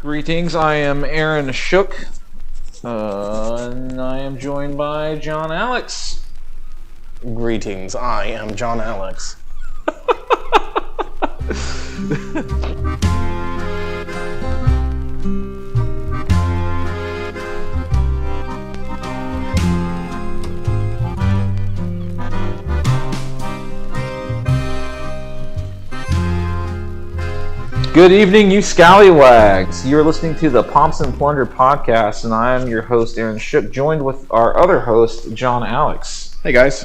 Greetings, I am Aaron Shook, and I am joined by John Alex. Greetings, I am John Alex. Good evening, you scallywags. You're listening to the Pomps and Plunder podcast, and I am your host, Aaron Shook, joined with our other host, John Alex. Hey guys.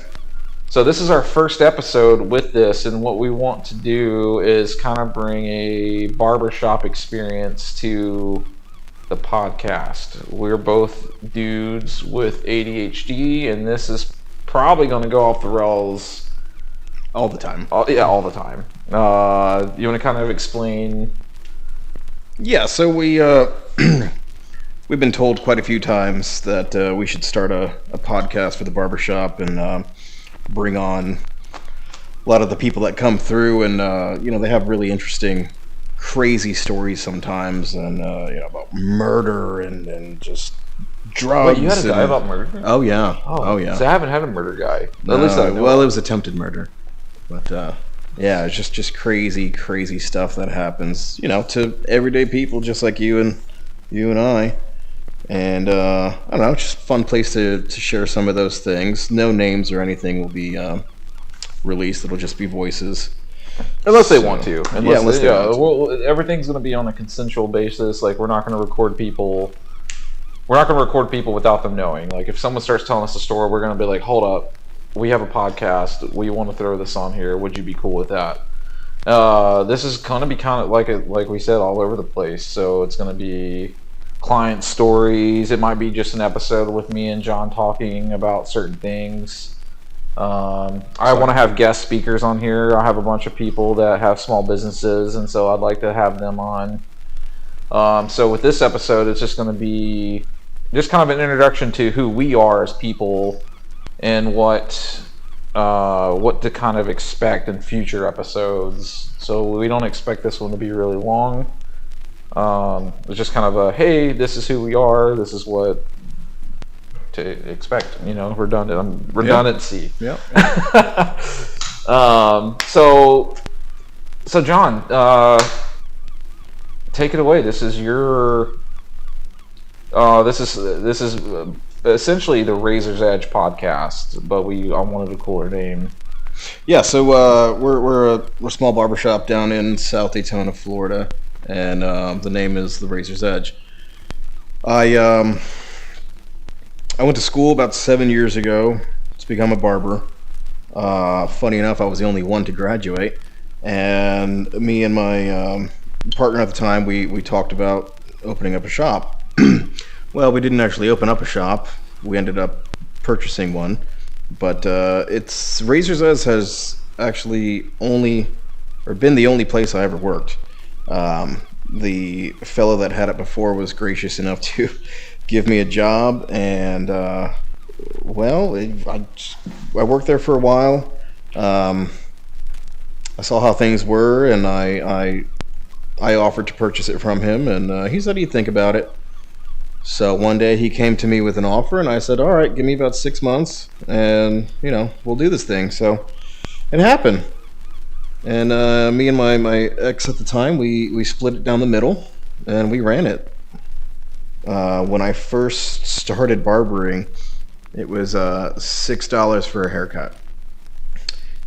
So this is our first episode with this, and what we want to do is kind of bring a barbershop experience to the podcast. We're both dudes with ADHD, and this is probably going to go off the rails All the time. all the time. You want to kind of explain? Yeah, so we've been told quite a few times that we should start a podcast for the barbershop and bring on a lot of the people that come through, and they have really interesting, crazy stories sometimes, and about murder and just drugs. Wait, you had a guy about murder? Oh yeah. Oh yeah. So I haven't had a murder guy. No, At least I know. well, it was attempted murder, but yeah, it's just crazy stuff that happens, to everyday people just like you and I. And I don't know, just a fun place to share some of those things. No names or anything will be released. It'll just be voices. Unless they want to. Unless they want to. Well, everything's going to be on a consensual basis. Like, we're not going to record people. We're not going to record people without them knowing. Like, if someone starts telling us a story, we're going to be like, hold up. We have a podcast. We want to throw this on here. Would you be cool with that? This is going to be kind of like we said, all over the place. So it's going to be client stories. It might be just an episode with me and John talking about certain things. I want to have guest speakers on here. I have a bunch of people that have small businesses, and so I'd like to have them on. So with this episode, it's just going to be just kind of an introduction to who we are as people and what to kind of expect in future episodes. So we don't expect this one to be really long. It's just kind of a, hey, this is who we are. This is what to expect. Redundancy. Yeah. So John, take it away. This is your. This is essentially the Razor's Edge podcast, but I wanted a cooler name. Yeah. So we're a small barbershop down in South Daytona, Florida, and the name is the Razor's Edge. I went to school about 7 years ago to become a barber. Funny enough, I was the only one to graduate, and me and my partner at the time, we talked about opening up a shop. Well, we didn't actually open up a shop. We ended up purchasing one, but it's Razor's Edge has actually been the only place I ever worked. The fellow that had it before was gracious enough to give me a job, and I worked there for a while. I saw how things were, and I offered to purchase it from him, and he said he'd think about it. So one day he came to me with an offer, and I said, all right, give me about 6 months, and we'll do this thing. So it happened, and me and my ex at the time, we split it down the middle, and we ran it. When I first started barbering, it was $6 for a haircut.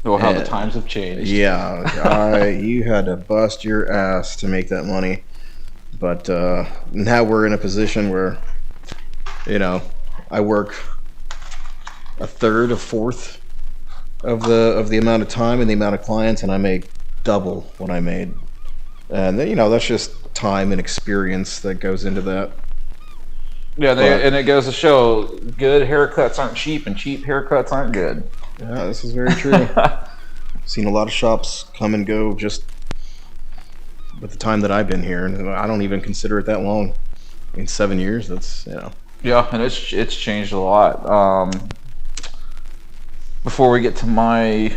Well, how the times have changed. Yeah, you had to bust your ass to make that money. But now we're in a position where, I work a third, a fourth of the amount of time and the amount of clients, and I make double what I made. And then, that's just time and experience that goes into that. Yeah, and it goes to show good haircuts aren't cheap, and cheap haircuts aren't good. Yeah, this is very true. Seen a lot of shops come and go just with the time that I've been here, and I don't even consider it that long. I mean, 7 years, that's, Yeah, and it's changed a lot. Before we get to my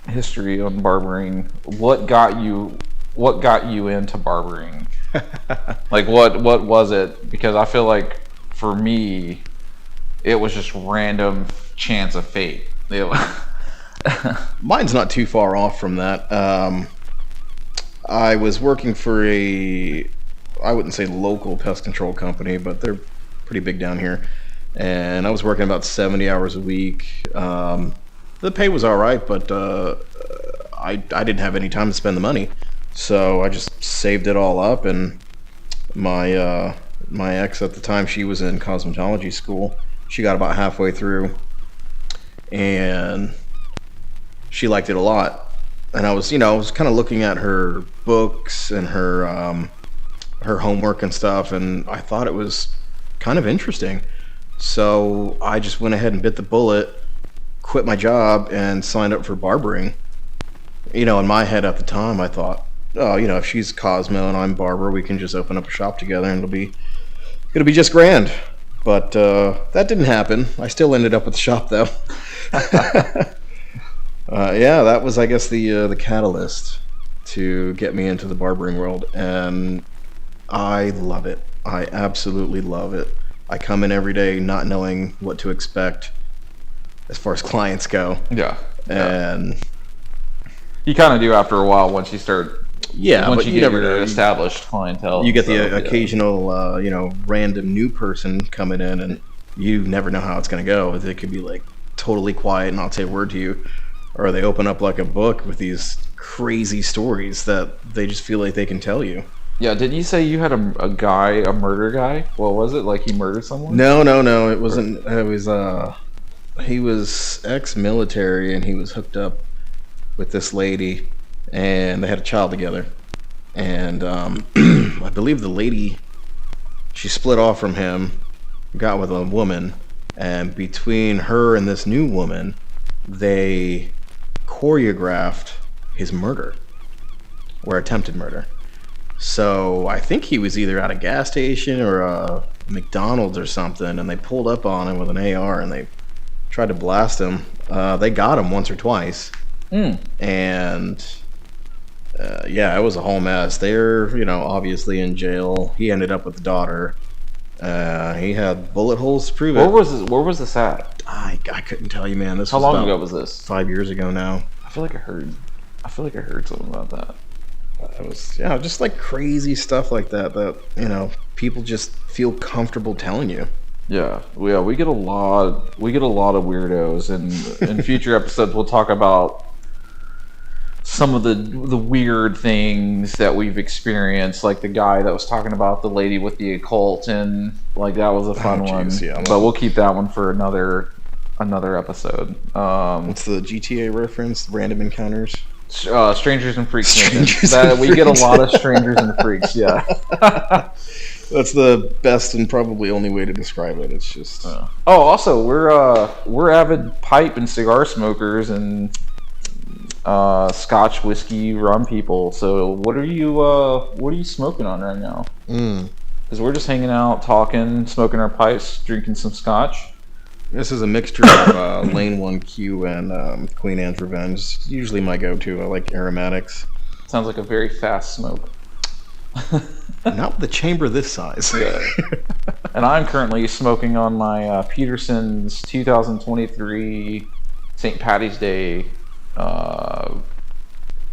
history on barbering, what got you what got you into barbering? Like, what was it? Because I feel like for me, it was just random chance of fate. Mine's not too far off from that. I was working for I wouldn't say local pest control company, but they're pretty big down here. And I was working about 70 hours a week. The pay was all right, but I didn't have any time to spend the money. So I just saved it all up, and my ex at the time, she was in cosmetology school. She got about halfway through, and she liked it a lot. And I was kind of looking at her books and her homework and stuff, and I thought it was kind of interesting. So I just went ahead and bit the bullet, quit my job, and signed up for barbering. In my head at the time, I thought, oh, if she's Cosmo and I'm barber, we can just open up a shop together and it'll be just grand. But that didn't happen. I still ended up with the shop though. Yeah, that was, I guess, the catalyst to get me into the barbering world, and I love it. I absolutely love it. I come in every day not knowing what to expect as far as clients go. Yeah. And you kind of do after a while once you start. Yeah, once but you you get never your know. established clientele. You get the occasional, random new person coming in, and you never know how it's going to go. They could be like totally quiet and not say a word to you, or they open up like a book with these crazy stories that they just feel like they can tell you. Yeah, did you say you had a murder guy? What was it? Like he murdered someone? No. It wasn't. It was he was ex-military, and he was hooked up with this lady, and they had a child together. And I believe the lady, she split off from him, got with a woman, and between her and this new woman, they choreographed his murder, or attempted murder. So I think he was either at a gas station or a McDonald's or something, and they pulled up on him with an AR and they tried to blast him. They got him once or twice, and yeah, it was a whole mess. They're obviously in jail. He ended up with the daughter. He had bullet holes to prove it. Where was this at? I couldn't tell you, man. How long ago was this? 5 years ago now. I feel like I heard something about that. It was just like crazy stuff like that people just feel comfortable telling you. Yeah, we get a lot of weirdos, and in future episodes we'll talk about some of the weird things that we've experienced, like the guy that was talking about the lady with the occult, and like that was a fun one. Yeah, but we'll keep that one for another episode. What's the GTA reference? Random encounters. Strangers and freaks. We get a lot of strangers and freaks. Yeah. That's the best and probably only way to describe it. It's just. Also, we're avid pipe and cigar smokers and Scotch, whiskey, rum people. So what are you smoking on right now? Because we're just hanging out, talking, smoking our pipes, drinking some Scotch. This is a mixture of Lane 1Q and Queen Anne's Revenge. It's usually my go-to. I like aromatics. Sounds like a very fast smoke. Not with a chamber this size. Yeah. And I'm currently smoking on my Peterson's 2023 St. Patty's Day. What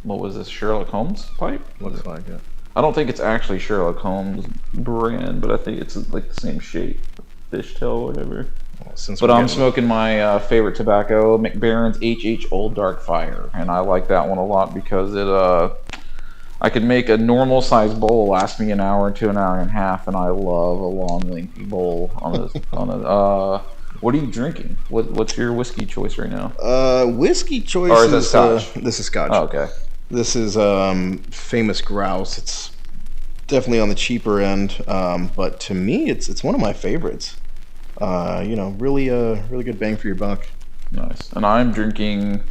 was this? Sherlock Holmes pipe? Looks like it. I don't think it's actually Sherlock Holmes brand, but I think it's like the same shape, fishtail or whatever. But I'm smoking my favorite tobacco, McBaron's HH Old Dark Fire, and I like that one a lot because I could make a normal size bowl last me an hour to an hour and a half, and I love a long, lengthy bowl What are you drinking? What's your whiskey choice right now? Whiskey choice or is it Scotch? This is Scotch. Oh, okay. This is Famous Grouse. It's definitely on the cheaper end, but to me, it's one of my favorites. Really good bang for your buck. Nice. And I'm drinking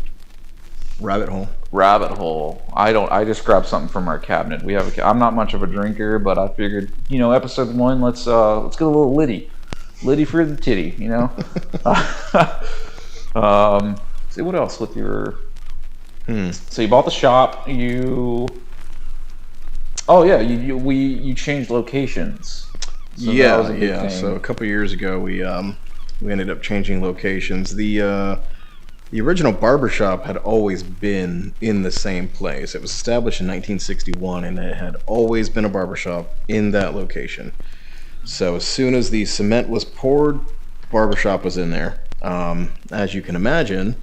Rabbit Hole. I just grabbed something from our cabinet. I'm not much of a drinker, but I figured, episode 1, let's get a little litty for the titty, See what else with your. So you bought the shop. You Oh yeah, you changed locations. So that was a big thing. So a couple years ago, we ended up changing locations. The original barbershop had always been in the same place. It was established in 1961, and it had always been a barbershop in that location. So as soon as the cement was poured, barbershop was in there. As you can imagine,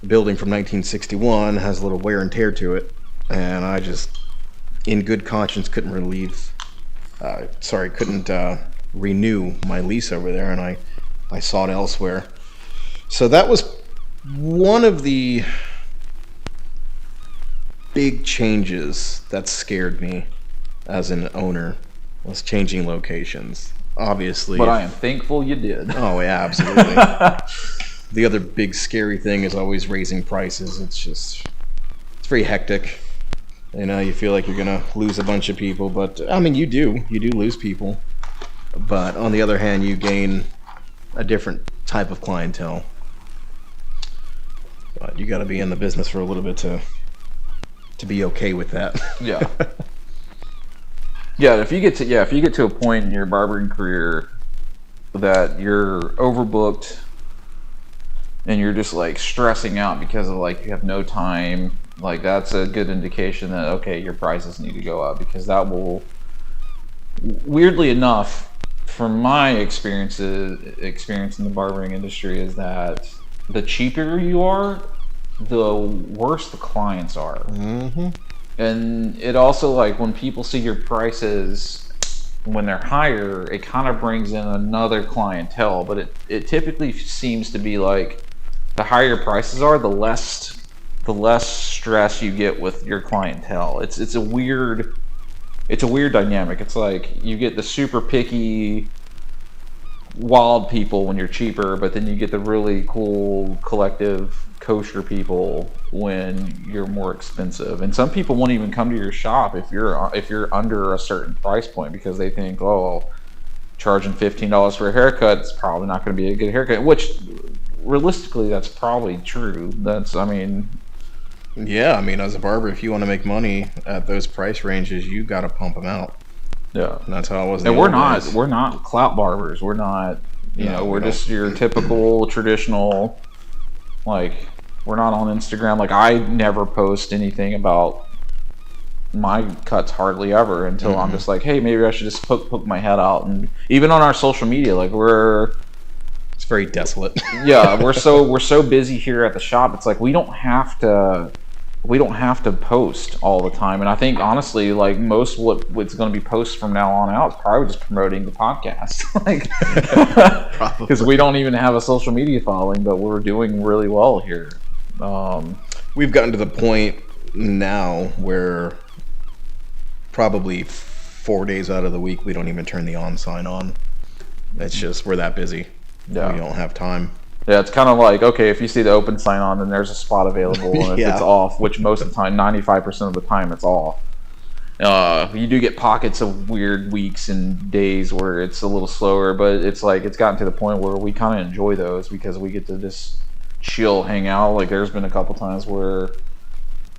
the building from 1961 has a little wear and tear to it, and I just, in good conscience, couldn't renew my lease over there, and I sought elsewhere. So that was one of the big changes that scared me as an owner, was changing locations. Obviously. But I am thankful you did. Oh, yeah, absolutely. The other big scary thing is always raising prices. It's very hectic. You know, you feel like you're going to lose a bunch of people, but I mean, you do lose people. But on the other hand, you gain a different type of clientele. But you got to be in the business for a little bit to be okay with that. Yeah. Yeah, if you get to a point in your barbering career that you're overbooked and you're just like stressing out because of like you have no time, like that's a good indication that okay, your prices need to go up, because that will, weirdly enough, from my experience in the barbering industry, is that the cheaper you are, the worse the clients are. Mm-hmm. And it also, like, when people see your prices when they're higher, it kind of brings in another clientele. But it typically seems to be like the higher your prices are, the less stress you get with your clientele. It's a weird dynamic. It's like you get the super picky wild people when you're cheaper, but then you get the really cool collective kosher people when you're more expensive. And some people won't even come to your shop if you're under a certain price point, because they think, oh, charging $15 for a haircut, it's probably not going to be a good haircut, which realistically that's probably true. Yeah, I mean, as a barber, if you want to make money at those price ranges, you got to pump them out. Yeah, and that's how it was. And we're not clout barbers. We're not, we're just your typical traditional, like, we're not on Instagram. Like, I never post anything about my cuts hardly ever until I'm just like, hey, maybe I should just poke my head out. And even on our social media, like, it's very desolate. Yeah, we're so busy here at the shop. It's like we don't have to post all the time. And I think honestly, like, most what's going to be posted from now on out is probably just promoting the podcast, like, because we don't even have a social media following, but we're doing really well here. We've gotten to the point now where probably 4 days out of the week we don't even turn the on sign on. It's just, we're that busy. Yeah. We don't have time. Yeah, it's kind of like, okay, if you see the open sign on, then there's a spot available, and if it's off, which most of the time, 95% of the time, it's off. You do get pockets of weird weeks and days where it's a little slower, but it's like, it's gotten to the point where we kind of enjoy those because we get to just chill, hang out. Like, there's been a couple times where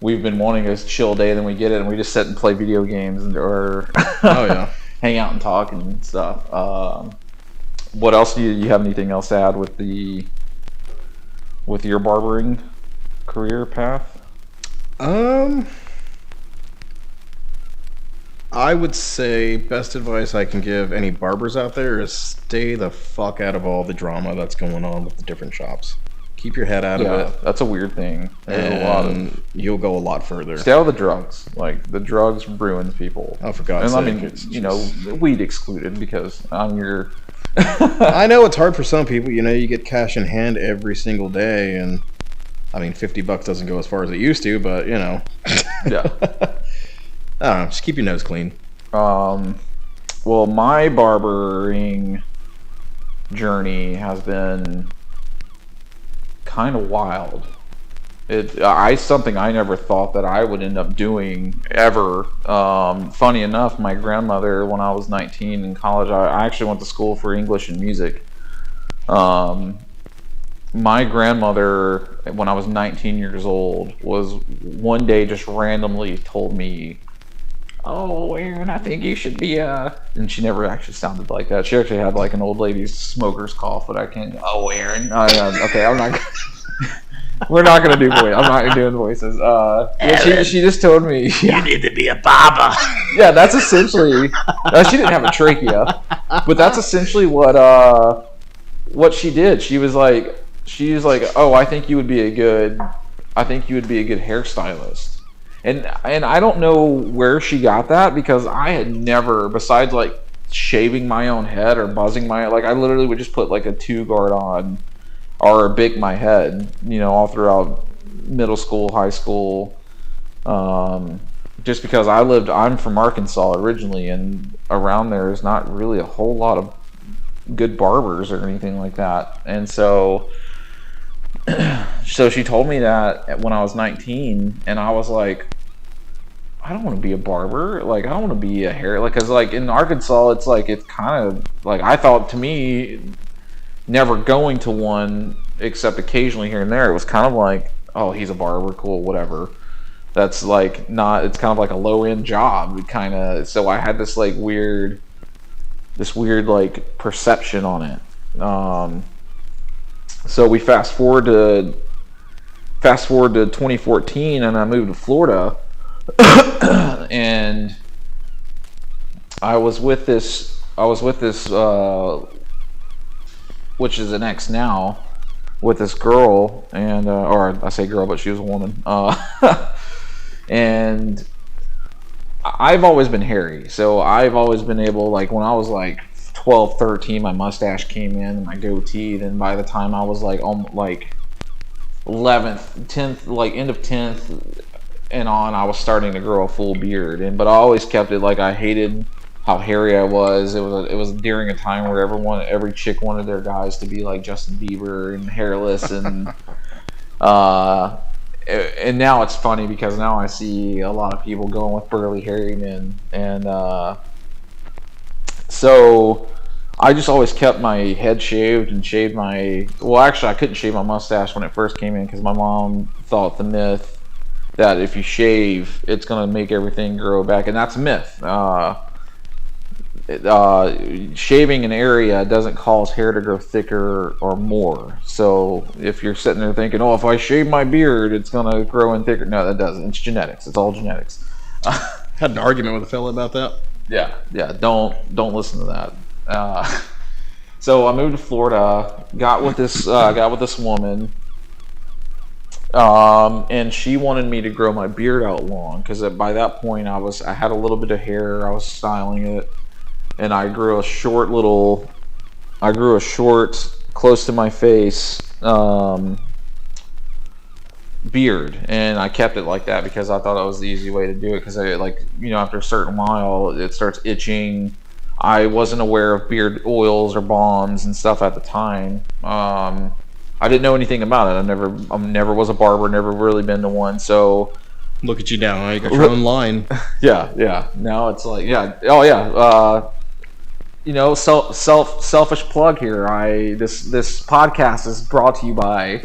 we've been wanting a chill day, and then we get it, and we just sit and play video games or hang out and talk and stuff. What else do you have anything else to add with your barbering career path? I would say best advice I can give any barbers out there is stay the fuck out of all the drama that's going on with the different shops. Keep your head out of it. That's a weird thing. And you'll go a lot further. Stay out of the drugs. Like, the drugs ruins people. Oh, for God's sake. I mean, weed excluded, because on your... I know it's hard for some people. You get cash in hand every single day, and I mean, $50 doesn't go as far as it used to, but Yeah. I don't know. Just keep your nose clean. Well, my barbering journey has been kind of wild. Something I never thought that I would end up doing ever. Funny enough, my grandmother, when I was 19 in college, I actually went to school for English and music. My grandmother, when I was 19 years old, was one day just randomly told me, oh, Aaron, I think you should be a. And she never actually sounded like that. She actually had like an old lady's smoker's cough, but I can't. Oh, Aaron. Okay, I'm not. We're not gonna do voice. I'm not doing voices. She just told me. You need to be a barber. Yeah, that's essentially. She didn't have a trachea, but that's essentially what she did. She's like, oh, I think you would be a good hairstylist. And I don't know where she got that, because I had never, besides like shaving my own head or buzzing my, like I literally would just put like a 2-guard on or bake my head, all throughout middle school, high school. Just because I'm from Arkansas originally, and around there is not really a whole lot of good barbers or anything like that. And so she told me that when I was 19, and I was like, I don't want to be a barber. Like, I don't want to be a hair, like, because like in Arkansas, it's like, it's kind of like, I thought, to me, never going to one except occasionally here and there, it was kind of like, oh, he's a barber, cool, whatever. That's like not, it's kind of like a low end job, kind of. So I had this like weird like perception on it. So we fast forward to 2014, and I moved to Florida. And I was with this which is an ex now, with this girl, and or I say girl, but she was a woman. And I've always been hairy, so I've always been able, like when I was like 12, 13, my mustache came in and my goatee. Then by the time I was like 11th, 10th, like end of 10th and on, I was starting to grow a full beard. But I always kept it like, I hated how hairy I was. It was during a time where every chick wanted their guys to be like Justin Bieber and hairless, and and now it's funny because now I see a lot of people going with burly hairy men, and so I just always kept my head shaved and shaved my, well, actually I couldn't shave my mustache when it first came in, because my mom thought the myth that if you shave it's going to make everything grow back, and that's a myth. Shaving an area doesn't cause hair to grow thicker or more. So if you're sitting there thinking, oh, if I shave my beard it's going to grow in thicker, no, that doesn't. It's genetics. It's all genetics. Had an argument with a fella about that. Yeah, don't listen to that. So I moved to Florida, got with this woman, and she wanted me to grow my beard out long, because by that point I had a little bit of hair, I was styling it, and I grew a short, close to my face beard, and I kept it like that because I thought it was the easy way to do it, because after a certain while it starts itching. I wasn't aware of beard oils or balms and stuff at the time. I didn't know anything about it. I never was a barber, never really been to one. So look at you now. You got your own line. Yeah. Now it's like, yeah. Oh yeah. Selfish plug here. This podcast is brought to you by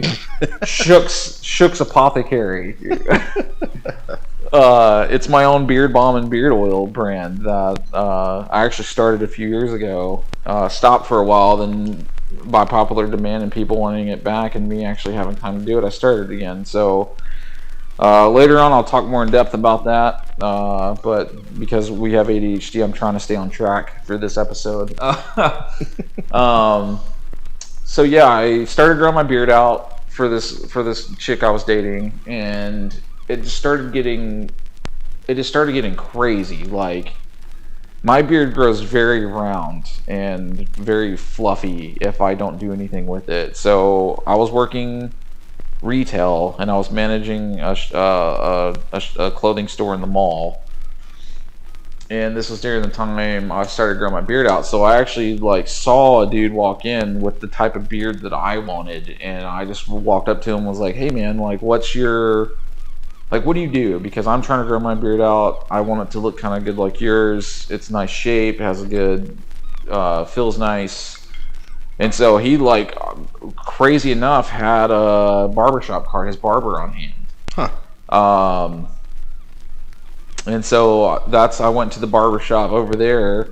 Shook's Apothecary. It's my own beard balm and beard oil brand that I actually started a few years ago. Stopped for a while, then by popular demand and people wanting it back and me actually having time to do it, I started again. So later on I'll talk more in depth about that, but because we have ADHD, I'm trying to stay on track for this episode. So yeah, I started growing my beard out for this chick I was dating, and it just started getting crazy. Like, my beard grows very round and very fluffy if I don't do anything with it. So I was working retail, and I was managing a clothing store in the mall, and this was during the time I started growing my beard out. So I actually saw a dude walk in with the type of beard that I wanted, and I just walked up to him and was like, hey man, what do you do? Because I'm trying to grow my beard out. I want it to look kind of good like yours. It's nice shape, has a good, feels nice. And so he, crazy enough, had a barbershop card, his barber on hand. Huh. And so I went to the barber shop over there,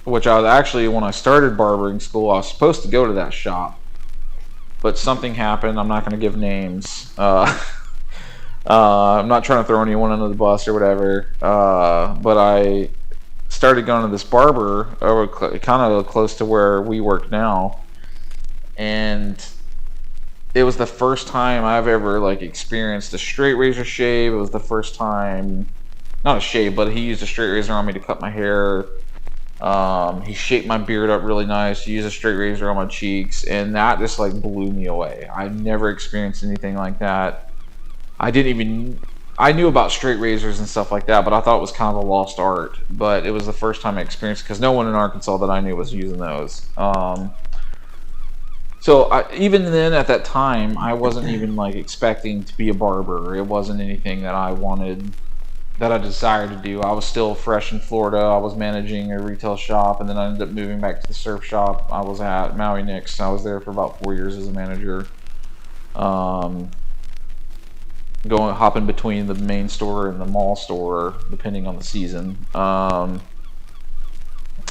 which I was actually, when I started barbering school, I was supposed to go to that shop, but something happened. I'm not going to give names. I'm not trying to throw anyone under the bus or whatever, but I started going to this barber over kind of close to where we work now, and it was the first time I've ever like experienced a straight razor shave. It was the first time, not a shave, but he used a straight razor on me to cut my hair. He shaped my beard up really nice. He used a straight razor on my cheeks, and that just like blew me away. I've never experienced anything like that. I knew about straight razors and stuff like that, but I thought it was kind of a lost art. But it was the first time I experienced, because no one in Arkansas that I knew was using those. So even then, at that time, I wasn't even like expecting to be a barber. It wasn't anything that I wanted, that I desired to do. I was still fresh in Florida. I was managing a retail shop, and then I ended up moving back to the surf shop I was at, Maui Nicks. I was there for about 4 years as a manager. Hopping between the main store and the mall store, depending on the season.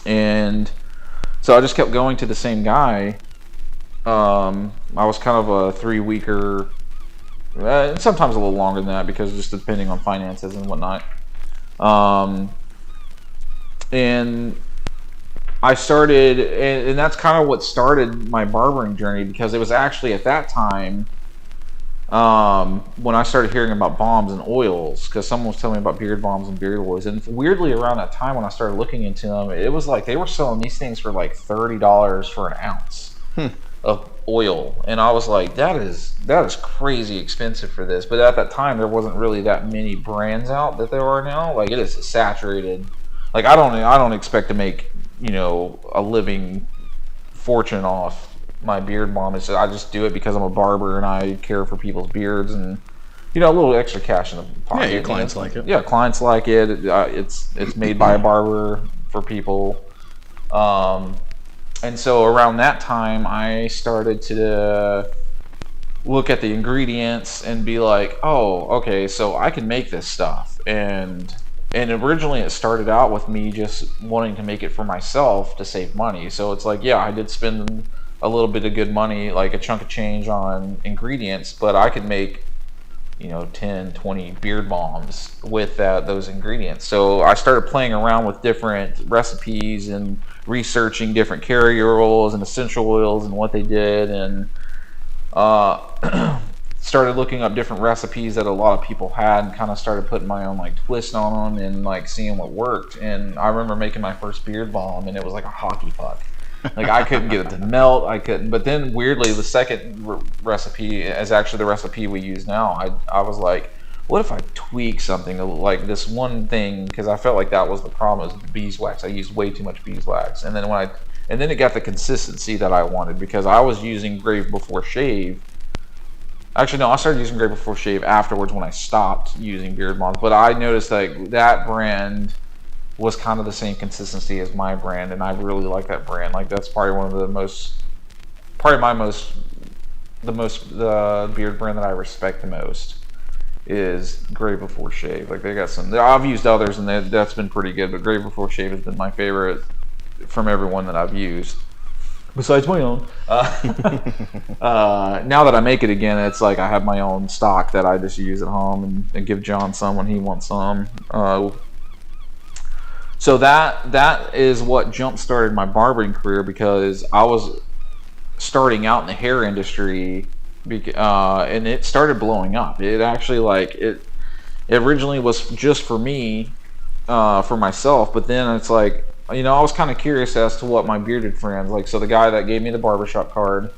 And so I just kept going to the same guy. I was kind of a 3-weeker, sometimes a little longer than that, because just depending on finances and whatnot. And I started, and that's kind of what started my barbering journey, because it was actually at that time when I started hearing about balms and oils, because someone was telling me about beard balms and beard oils. And weirdly, around that time when I started looking into them, it was like they were selling these things for like $30 for an ounce of oil. And I was like, that is crazy expensive for this. But at that time, there wasn't really that many brands out that there are now. Like, it is saturated. Like, I don't expect to make, a living fortune off my beard balm. I just do it because I'm a barber and I care for people's beards, and a little extra cash in the pocket. Yeah, your clients like it. Yeah, clients like it. It's made by a barber for people. And so around that time, I started to look at the ingredients and be like, oh, okay, so I can make this stuff. And originally it started out with me just wanting to make it for myself to save money. So it's like, yeah, I did spend a little bit of good money, like a chunk of change on ingredients, but I could make 10, 20 beard balms with those ingredients. So I started playing around with different recipes and researching different carrier oils and essential oils and what they did, and started looking up different recipes that a lot of people had, and kind of started putting my own like twist on them and like seeing what worked. And I remember making my first beard balm, and it was like a hockey puck. Like, I couldn't get it to melt. I couldn't. But then weirdly, the second recipe is actually the recipe we use now. I was like, what if I tweak something like this one thing? Because I felt like that was the problem, was beeswax. I used way too much beeswax, and then then it got the consistency that I wanted, because I was using Grave Before Shave. Actually, no, I started using Grave Before Shave afterwards when I stopped using beard balms. But I noticed like that brand was kind of the same consistency as my brand, and I really like that brand. Like, that's probably one of the beard brand that I respect the most is Grave Before Shave. Like, they got some. I've used others, and that's been pretty good, but Grave Before Shave has been my favorite from everyone that I've used, besides my own. Now that I make it again, it's like I have my own stock that I just use at home and give John some when he wants some. So that is what jump-started my barbering career, because I was starting out in the hair industry, and it started blowing up. It actually, it originally was just for me, for myself, but then it's like, I was kind of curious as to what my bearded friends, like, so the guy that gave me the barbershop card,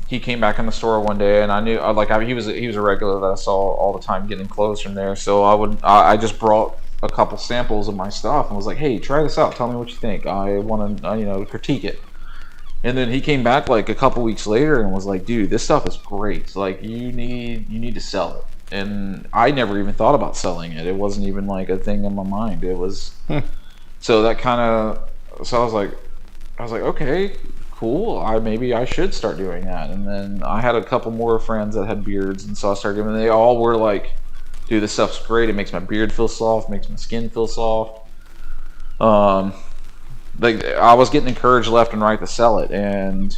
he came back in the store one day, and I knew, he was a regular that I saw all the time getting clothes from there, so I just brought a couple samples of my stuff and was like, hey, try this out, tell me what you think, I want to critique it. And then he came back like a couple weeks later and was like, dude, this stuff is great, like, you need to sell it. And I never even thought about selling it. It wasn't even like a thing in my mind. It was so that kind of, so I was like, okay, cool, maybe I should start doing that. And then I had a couple more friends that had beards, and so I started doing, and they all were like dude, this stuff's great. It makes my beard feel soft, makes my skin feel soft. Like I was getting encouraged left and right to sell it, and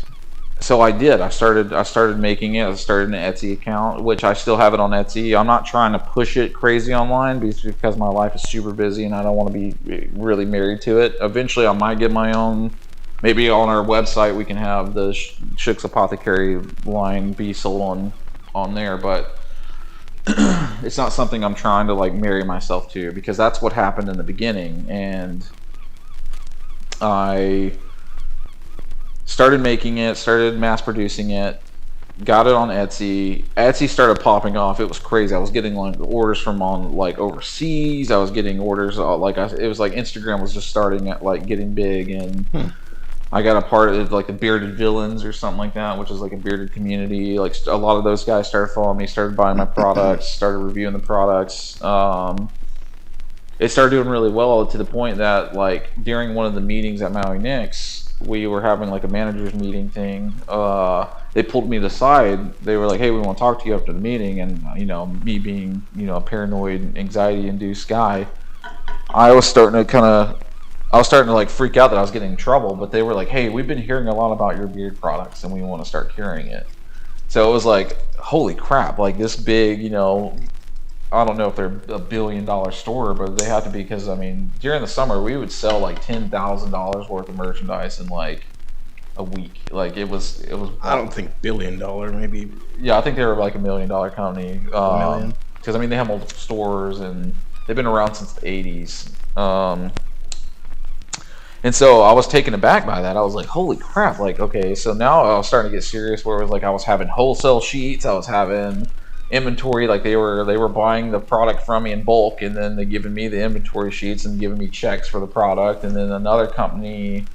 so I did. I started making it. I started an Etsy account, which I still have it on Etsy. I'm not trying to push it crazy online because my life is super busy and I don't want to be really married to it. Eventually, I might get my own. Maybe on our website we can have the Shook's Apothecary line be sold on there, but it's not something I'm trying to like marry myself to, because that's what happened in the beginning. And I started making it, started mass producing it, got it on Etsy. Etsy started popping off. It was crazy. I was getting like orders from on like overseas. I was getting orders it was like Instagram was just starting at like getting big, and I got a part of like the Bearded Villains or something like that, which is like a bearded community. Like a lot of those guys started following me, started buying my products, started reviewing the products. It started doing really well to the point that like during one of the meetings at Maui Nix, we were having like a manager's meeting thing. They pulled me to the side. They were like, "Hey, we want to talk to you after the meeting." And me being a paranoid, anxiety-induced guy, I was starting to like freak out that I was getting in trouble. But they were like, "Hey, we've been hearing a lot about your beard products, and we want to start carrying it." So it was like, holy crap! Like this big, I don't know if they're $1 billion store, but they have to be, because during the summer we would sell like $10,000 worth of merchandise in like a week. Like it was. I don't think $1 billion, maybe. Yeah, I think they were like $1 million company. $1 million. Because they have multiple stores and they've been around since the '80s. And so I was taken aback by that. I was like, holy crap! Like, okay, so now I was starting to get serious, where it was like I was having wholesale sheets, I was having inventory, like they were buying the product from me in bulk, and then they giving me the inventory sheets and giving me checks for the product. And then another company,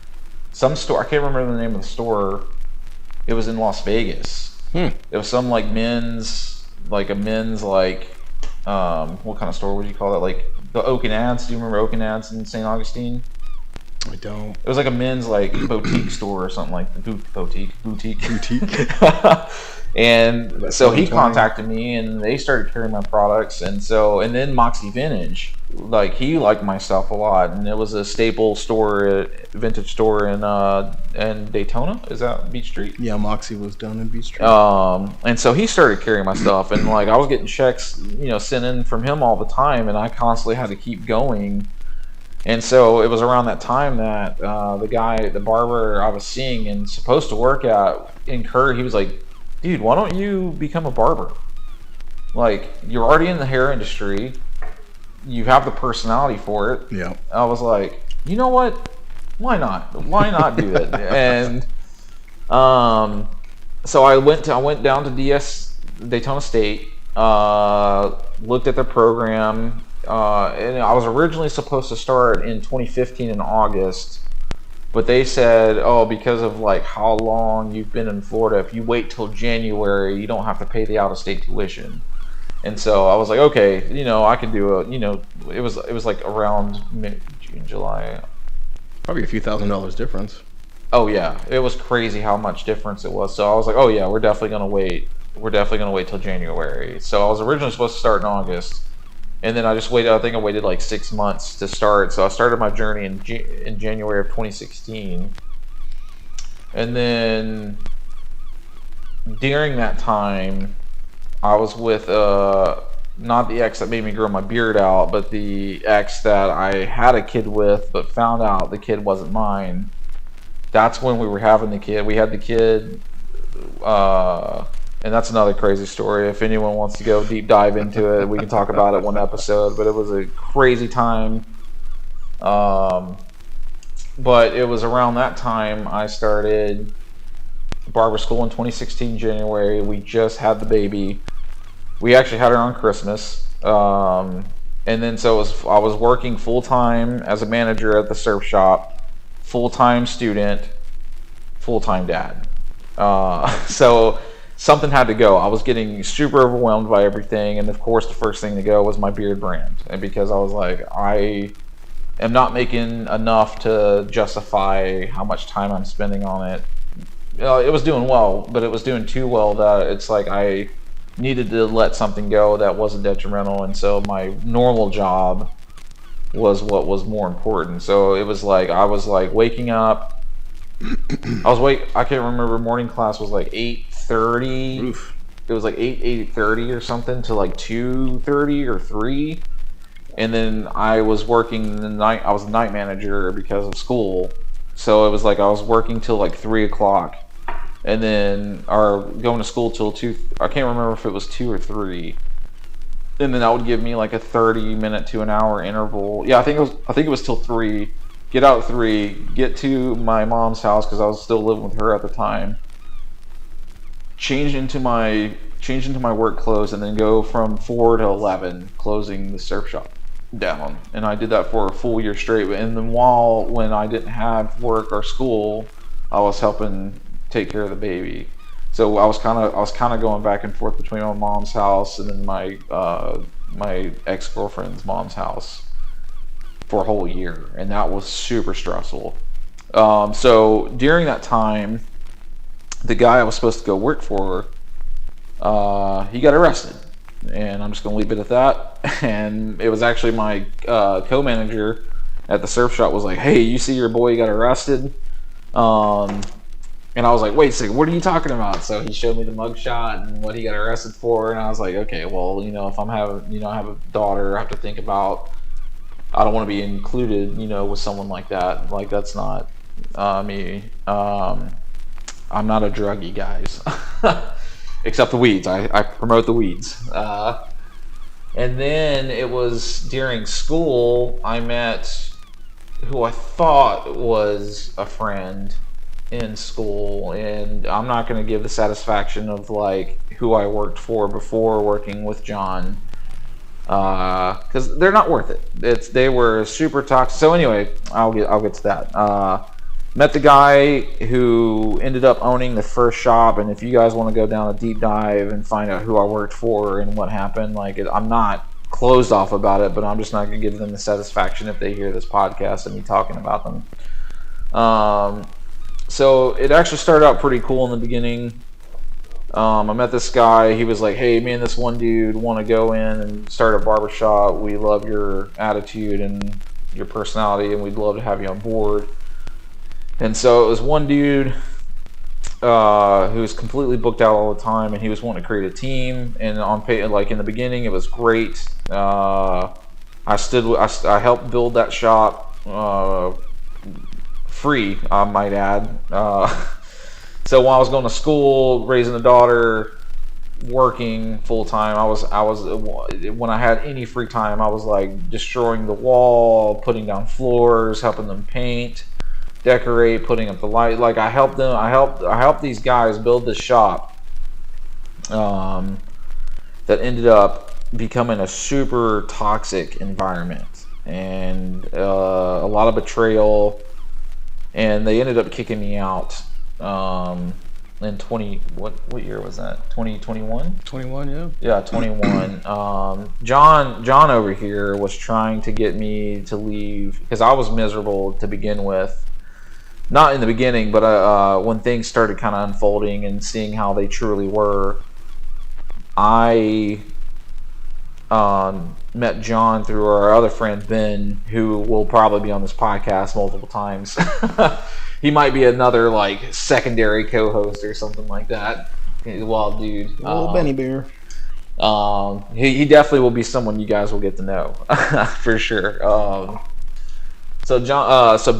some store, I can't remember the name of the store, it was in Las Vegas. It was some like men's what kind of store would you call that, like the Oak and Ads? Do you remember Oak and Ads in St. Augustine? I don't. It was like a men's like boutique store or something, like boutique. And so he contacted me, and they started carrying my products. And then Moxie Vintage, like he liked my stuff a lot, and it was a staple store, vintage store in Daytona. Is that Beach Street? Yeah, Moxie was down in Beach Street. And so he started carrying my stuff, and like I was getting checks, sent in from him all the time, and I constantly had to keep going. And so it was around that time that the barber I was seeing and supposed to work at he was like, "Dude, why don't you become a barber? Like, you're already in the hair industry. You have the personality for it." Yeah. I was like, you know what? Why not? Why not do it? And so I went down to Daytona State, looked at the program, and I was originally supposed to start in 2015 in August. But they said, because of like how long you've been in Florida, if you wait till January, you don't have to pay the out-of-state tuition. And so I was like, okay, I could do it. It was like around June, July. Probably a few $1,000s difference. Oh yeah, it was crazy how much difference it was. So I was like, oh yeah, we're definitely gonna wait. We're definitely gonna wait till January. So I was originally supposed to start in August. And then I just waited. I think I waited like 6 months to start. So I started my journey in January of 2016. And then during that time, I was with not the ex that made me grow my beard out, but the ex that I had a kid with, but found out the kid wasn't mine. That's when we were having the kid. We had the kid. And that's another crazy story. If anyone wants to go deep dive into it, we can talk about it one episode. But it was a crazy time. But it was around that time I started barber school in 2016 January. We just had the baby. We actually had her on Christmas. And then so I was working full-time as a manager at the surf shop, full-time student, full-time dad. So something had to go. I was getting super overwhelmed by everything, and of course the first thing to go was my beard brand. And because I was like, I am not making enough to justify how much time I'm spending on it. It was doing well, but it was doing too well that it's like I needed to let something go that wasn't detrimental, and so my normal job was what was more important. So it was like I was like waking up. I can't remember. Morning class was like 8:30. Oof. It was like 8:30 or something to like 2:30 or 3. And then I was working the night. I was the night manager because of school, so it was like I was working till like 3 o'clock, and then or going to school till 2. I can't remember if it was 2 or 3. And then that would give me like a 30-minute to an hour interval. Yeah, I think it was till 3. Get out at 3. Get to my mom's house because I was still living with her at the time. Change into my work clothes, and then go from 4 to 11, closing the surf shop down. And I did that for a full year straight. And then when I didn't have work or school, I was helping take care of the baby. So I was kind of going back and forth between my mom's house and then my ex-girlfriend's mom's house for a whole year, and that was super stressful. So during that time, the guy I was supposed to go work for, he got arrested, and I'm just gonna leave it at that. And it was actually my co-manager at the surf shop was like, "Hey, you see your boy got arrested?" And I was like, "Wait a second, what are you talking about?" So he showed me the mugshot and what he got arrested for, and I was like, "Okay, well, if I have a daughter, I have to think about. I don't want to be included, with someone like that. Like that's not me. I'm not a druggie, guys. Except the weeds. I promote the weeds." And then it was during school I met who I thought was a friend in school, and I'm not going to give the satisfaction of like who I worked for before working with John, because they're not worth it. They were super toxic. So anyway, I'll get to that. Met the guy who ended up owning the first shop, and if you guys want to go down a deep dive and find out who I worked for and what happened, I'm not closed off about it, but I'm just not going to give them the satisfaction if they hear this podcast and me talking about them. So it actually started out pretty cool in the beginning. I met this guy. He was like, "Hey, me and this one dude want to go in and start a barbershop. We love your attitude and your personality, and we'd love to have you on board." And so it was one dude who was completely booked out all the time, and he was wanting to create a team. And in the beginning, it was great. I helped build that shop free, I might add. So while I was going to school, raising a daughter, working full time, I was when I had any free time, I was like destroying the wall, putting down floors, helping them paint, decorate, putting up the light. Like I helped these guys build this shop that ended up becoming a super toxic environment, and a lot of betrayal. And they ended up kicking me out in what year was that? 2021? 21, yeah. Yeah, 21. John over here was trying to get me to leave because I was miserable to begin with. Not in the beginning, but when things started kind of unfolding and seeing how they truly were, I met John through our other friend Ben, who will probably be on this podcast multiple times. He might be another like secondary co-host or something like that. He's a wild dude. Little Benny Bear. He definitely will be someone you guys will get to know for sure. So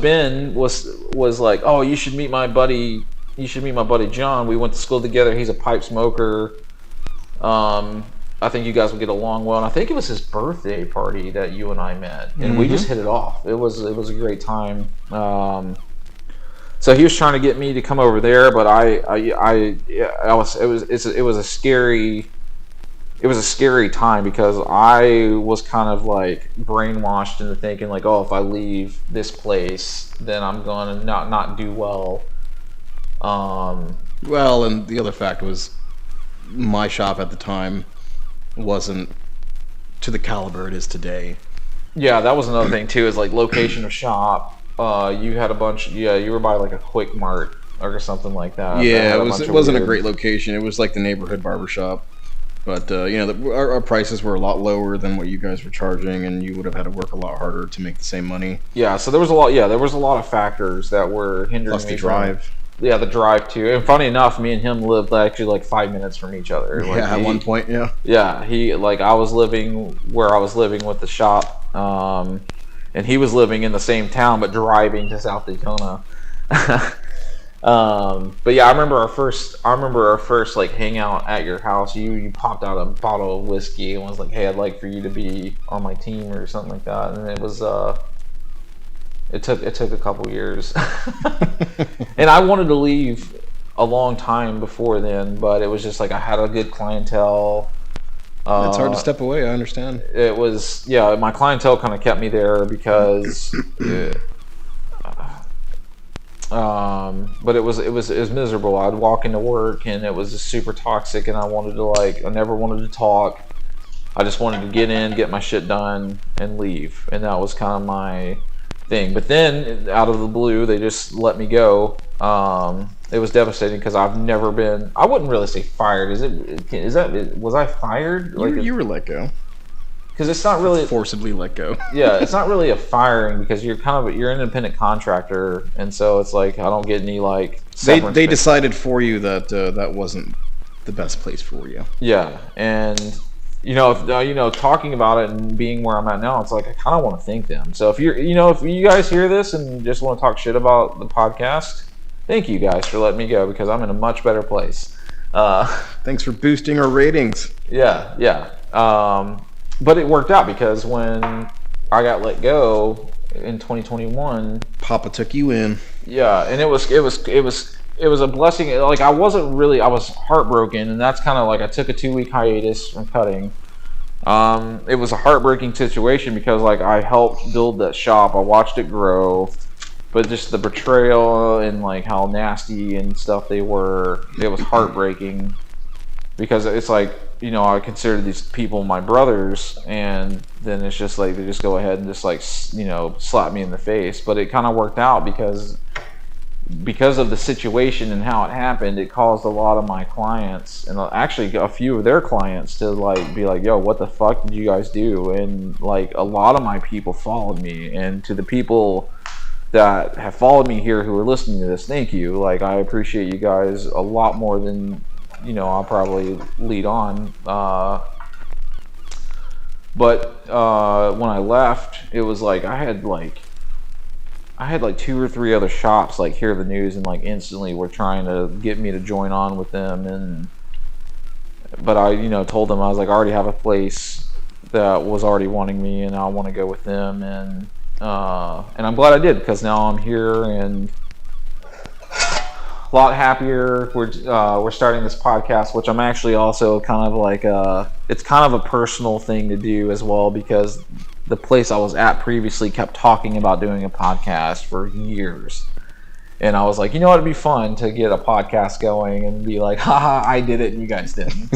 Ben was like, "Oh, you should meet my buddy. You should meet my buddy John. We went to school together. He's a pipe smoker. I think you guys will get along well." And I think it was his birthday party that you and I met, and we just hit it off. It was a great time. So he was trying to get me to come over there, but it was a scary time because I was kind of like brainwashed into thinking like, oh, if I leave this place, then I'm going to not do well. Well, and the other fact was my shop at the time wasn't to the caliber it is today. Yeah, that was another thing too, is like location of shop. You had a bunch. Yeah, you were by like a Quick Mart or something like that. Yeah, it wasn't a great location. It was like the neighborhood barbershop. But our prices were a lot lower than what you guys were charging, and you would have had to work a lot harder to make the same money. Yeah, so there was a lot. Yeah, there was a lot of factors that were hindering Plus me. the drive. Yeah, the drive too. And funny enough, me and him lived actually like 5 minutes from each other. Like At one point, yeah. Yeah, I was living where I was living with the shop, and he was living in the same town but driving to South Daytona. But yeah, I remember our first like hangout at your house. You popped out a bottle of whiskey and was like, "Hey, I'd like for you to be on my team," or something like that. And it was it took a couple years, and I wanted to leave a long time before then, but it was just like I had a good clientele. It's hard to step away. I understand. It was, yeah, my clientele kind of kept me there because. But it was miserable. I'd walk into work and it was just super toxic, and I never wanted to talk. I just wanted to get in, get my shit done, and leave. And that was kind of my thing. But then, out of the blue, they just let me go. It was devastating because I've never been. I wouldn't really say fired. Was I fired? You were let go. Because it's not really forcibly let go. Yeah, it's not really a firing because you're an independent contractor, and so it's like I don't get any like. They decided for you that that wasn't the best place for you. Yeah, and talking about it and being where I'm at now, it's like I kind of want to thank them. So if you guys hear this and just want to talk shit about the podcast, thank you guys for letting me go because I'm in a much better place. Thanks for boosting our ratings. Yeah. But it worked out because when I got let go in 2021, Papa took you in. Yeah, and it was a blessing. Like I was heartbroken, and that's kind of like I took a 2-week hiatus from cutting. It was a heartbreaking situation because like I helped build that shop. I watched it grow, but just the betrayal and like how nasty and stuff they were, it was heartbreaking because it's like. I consider these people my brothers, and then it's just like they just go ahead and just like slap me in the face. But it kind of worked out because of the situation and how it happened. It caused a lot of my clients and actually a few of their clients to like be like, "Yo, what the fuck did you guys do?" And like a lot of my people followed me, and to the people that have followed me here who are listening to this, thank you. Like I appreciate you guys a lot more than. I'll probably lead on. But when I left, it was like I had like 2 or 3 other shops like hear the news and like instantly were trying to get me to join on with them. But I told them I was like I already have a place that was already wanting me, and I want to go with them, and I'm glad I did because now I'm here and. A lot happier. We're starting this podcast, which I'm actually also kind of like it's kind of a personal thing to do as well because the place I was at previously kept talking about doing a podcast for years, and I was like, it'd be fun to get a podcast going and be like, haha, I did it and you guys didn't,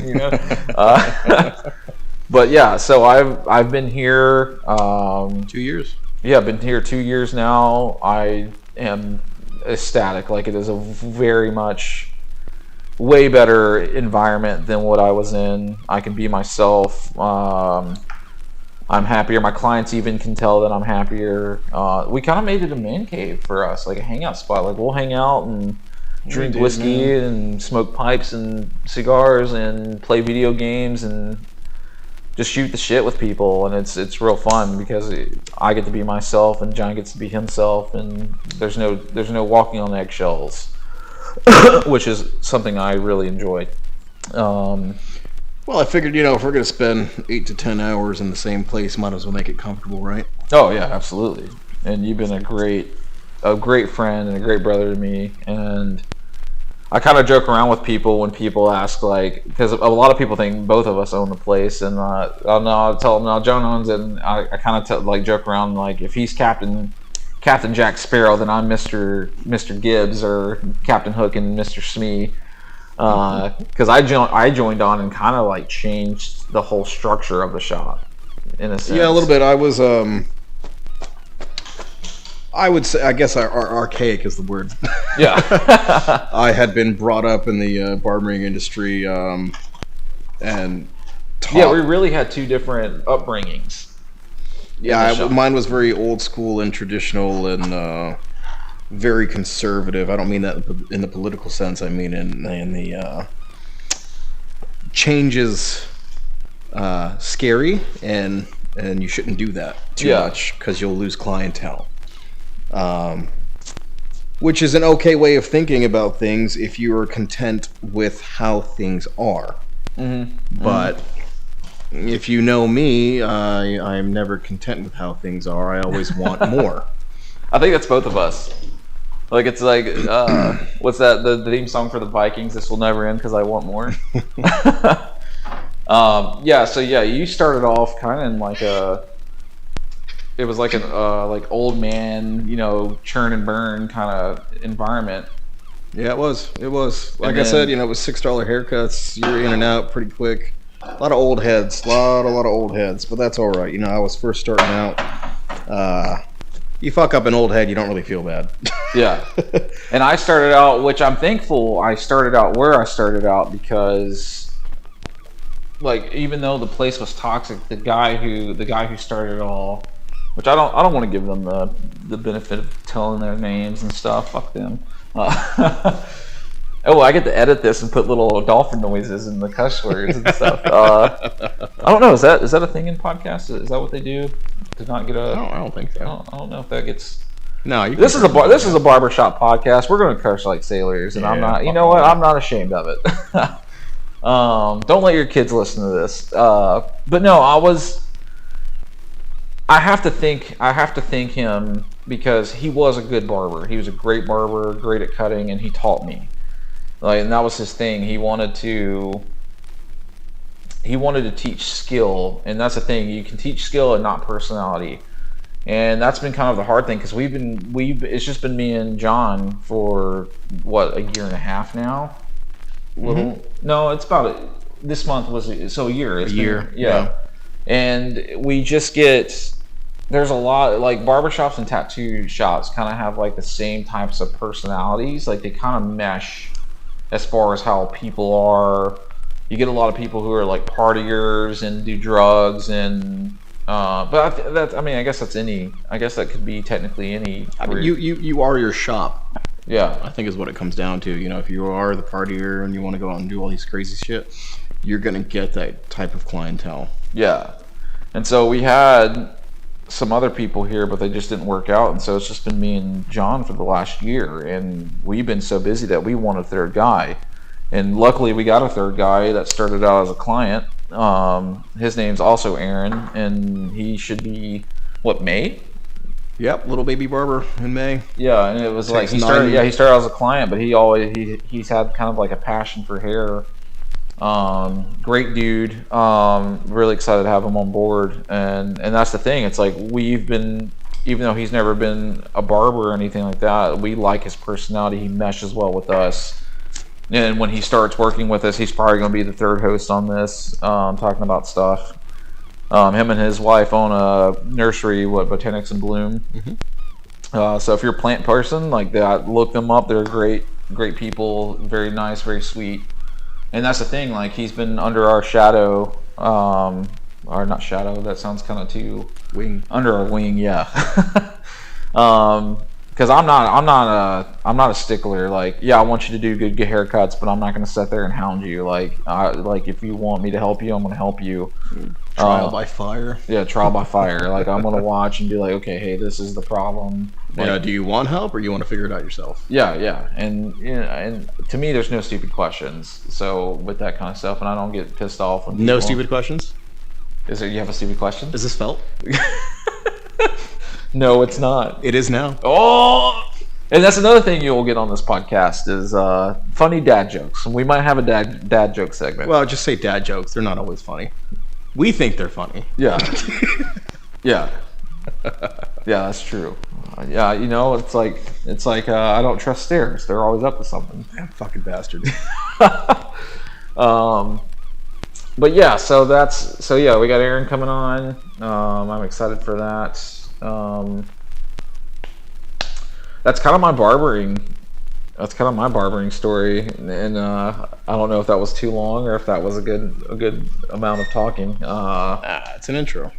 But yeah, so I've been here 2 years. Yeah, I've been here 2 years now. I am ecstatic. Like it is a very much way better environment than what I was in. I can be myself. I'm happier. My clients even can tell that I'm happier. We kind of made it a man cave for us, like a hangout spot. Like we'll hang out and drink whiskey and smoke pipes and cigars and play video games and just shoot the shit with people, and it's real fun because I get to be myself and John gets to be himself, and there's no walking on eggshells, which is something I really enjoy. Well, I figured if we're gonna spend 8 to 10 hours in the same place, might as well make it comfortable, right? Oh yeah, absolutely. And you've been a great friend and a great brother to me, and I kind of joke around with people when people ask, like, because a lot of people think both of us own the place, and I'll tell them, no, Joan owns it, and I kind of joke around, like, if he's Captain Jack Sparrow, then I'm Mr. Gibbs, or Captain Hook and Mr. Smee, because I joined on and kind of, like, changed the whole structure of the shop, in a sense. Yeah, a little bit. I would say, I guess archaic is the word. Yeah. I had been brought up in the barbering industry, and top. Yeah, we really had two different upbringings. Yeah, mine was very old school and traditional and very conservative. I don't mean that in the political sense. I mean in the changes scary, and you shouldn't do that too much because you'll lose clientele. Which is an okay way of thinking about things if you are content with how things are. But if you know me, I'm never content with how things are. I always want more. I think that's both of us. Like, it's like, what's that, the theme song for the Vikings, This Will Never End Because I Want More? You started off kind of in like it was like an like old man, churn and burn kind of environment. Yeah, it was. Like I said, it was $6 haircuts. You're in and out pretty quick. A lot of old heads, a lot of old heads, but that's all right. I was first starting out. You fuck up an old head, you don't really feel bad. Yeah. And I started out, which I'm thankful I started out where I started out, because like, even though the place was toxic, the guy who started it all, which I don't want to give them the benefit of telling their names and stuff. Fuck them. Oh, I get to edit this and put little dolphin noises and the cuss words and stuff. I don't know. Is that a thing in podcasts? Is that what they do? To not get a? I don't think so. I don't know if that gets. No, this is a barbershop podcast. We're going to curse like sailors, and I'm not. You know what? I'm not ashamed of it. Don't let your kids listen to this. But no, I have to thank him, because he was a good barber. He was a great barber, great at cutting, and he taught me. Like, and that was his thing. He wanted to teach skill, and that's the thing. You can teach skill and not personality. And that's been kind of the hard thing, because it's just been me and John for what, a year and a half now. No, it's about this month was a year. It's a year, yeah. And we just there's a lot, like, barbershops and tattoo shops kind of have like the same types of personalities. Like, they kind of mesh as far as how people are. You get a lot of people who are like partiers and do drugs and but I guess that could be technically any. I mean, you are your shop. Yeah, I think is what it comes down to. If you are the partier and you want to go out and do all these crazy shit, you're gonna get that type of clientele. Yeah, and so we had some other people here, but they just didn't work out, and so it's just been me and John for the last year, and we've been so busy that we want a third guy, and luckily we got a third guy that started out as a client. His name's also Aaron, and he should be May? Yep, little baby barber in May. Yeah, and it was like he started out as a client, but he's had kind of like a passion for hair. Great dude. Really excited to have him on board, and that's the thing. It's like, even though he's never been a barber or anything like that, we like his personality. He meshes well with us, and when he starts working with us, he's probably going to be the third host on this, talking about stuff. Him and his wife own a nursery, Botanics in Bloom. So if you're a plant person like that, look them up. They're great people, very nice, very sweet. And that's the thing, like, he's been under our shadow, or not shadow, that sounds kind of too... Wing. Under our wing, yeah. Because I'm not a stickler. Like, yeah, I want you to do good haircuts, but I'm not going to sit there and hound you. Like, if you want me to help you, I'm going to help you. Trial by fire. Yeah, trial by fire. Like, I'm going to watch and be like, okay, hey, this is the problem. Like, do you want help, or you want to figure it out yourself? Yeah, and and to me, there's no stupid questions. So with that kind of stuff, and I don't get pissed off when no stupid questions. You have a stupid question? Is this felt? No, it's not. It is now. Oh, and that's another thing you'll get on this podcast is funny dad jokes. We might have a dad joke segment. Well, just say dad jokes. They're not always funny. We think they're funny. Yeah. Yeah, that's true. Yeah, it's like I don't trust stairs. They're always up to something. Damn fucking bastards. But yeah, so we got Aaron coming on. I'm excited for that. That's kind of my barbering that's kind of my barbering story, and I don't know if that was too long or if that was a good amount of talking. It's an intro.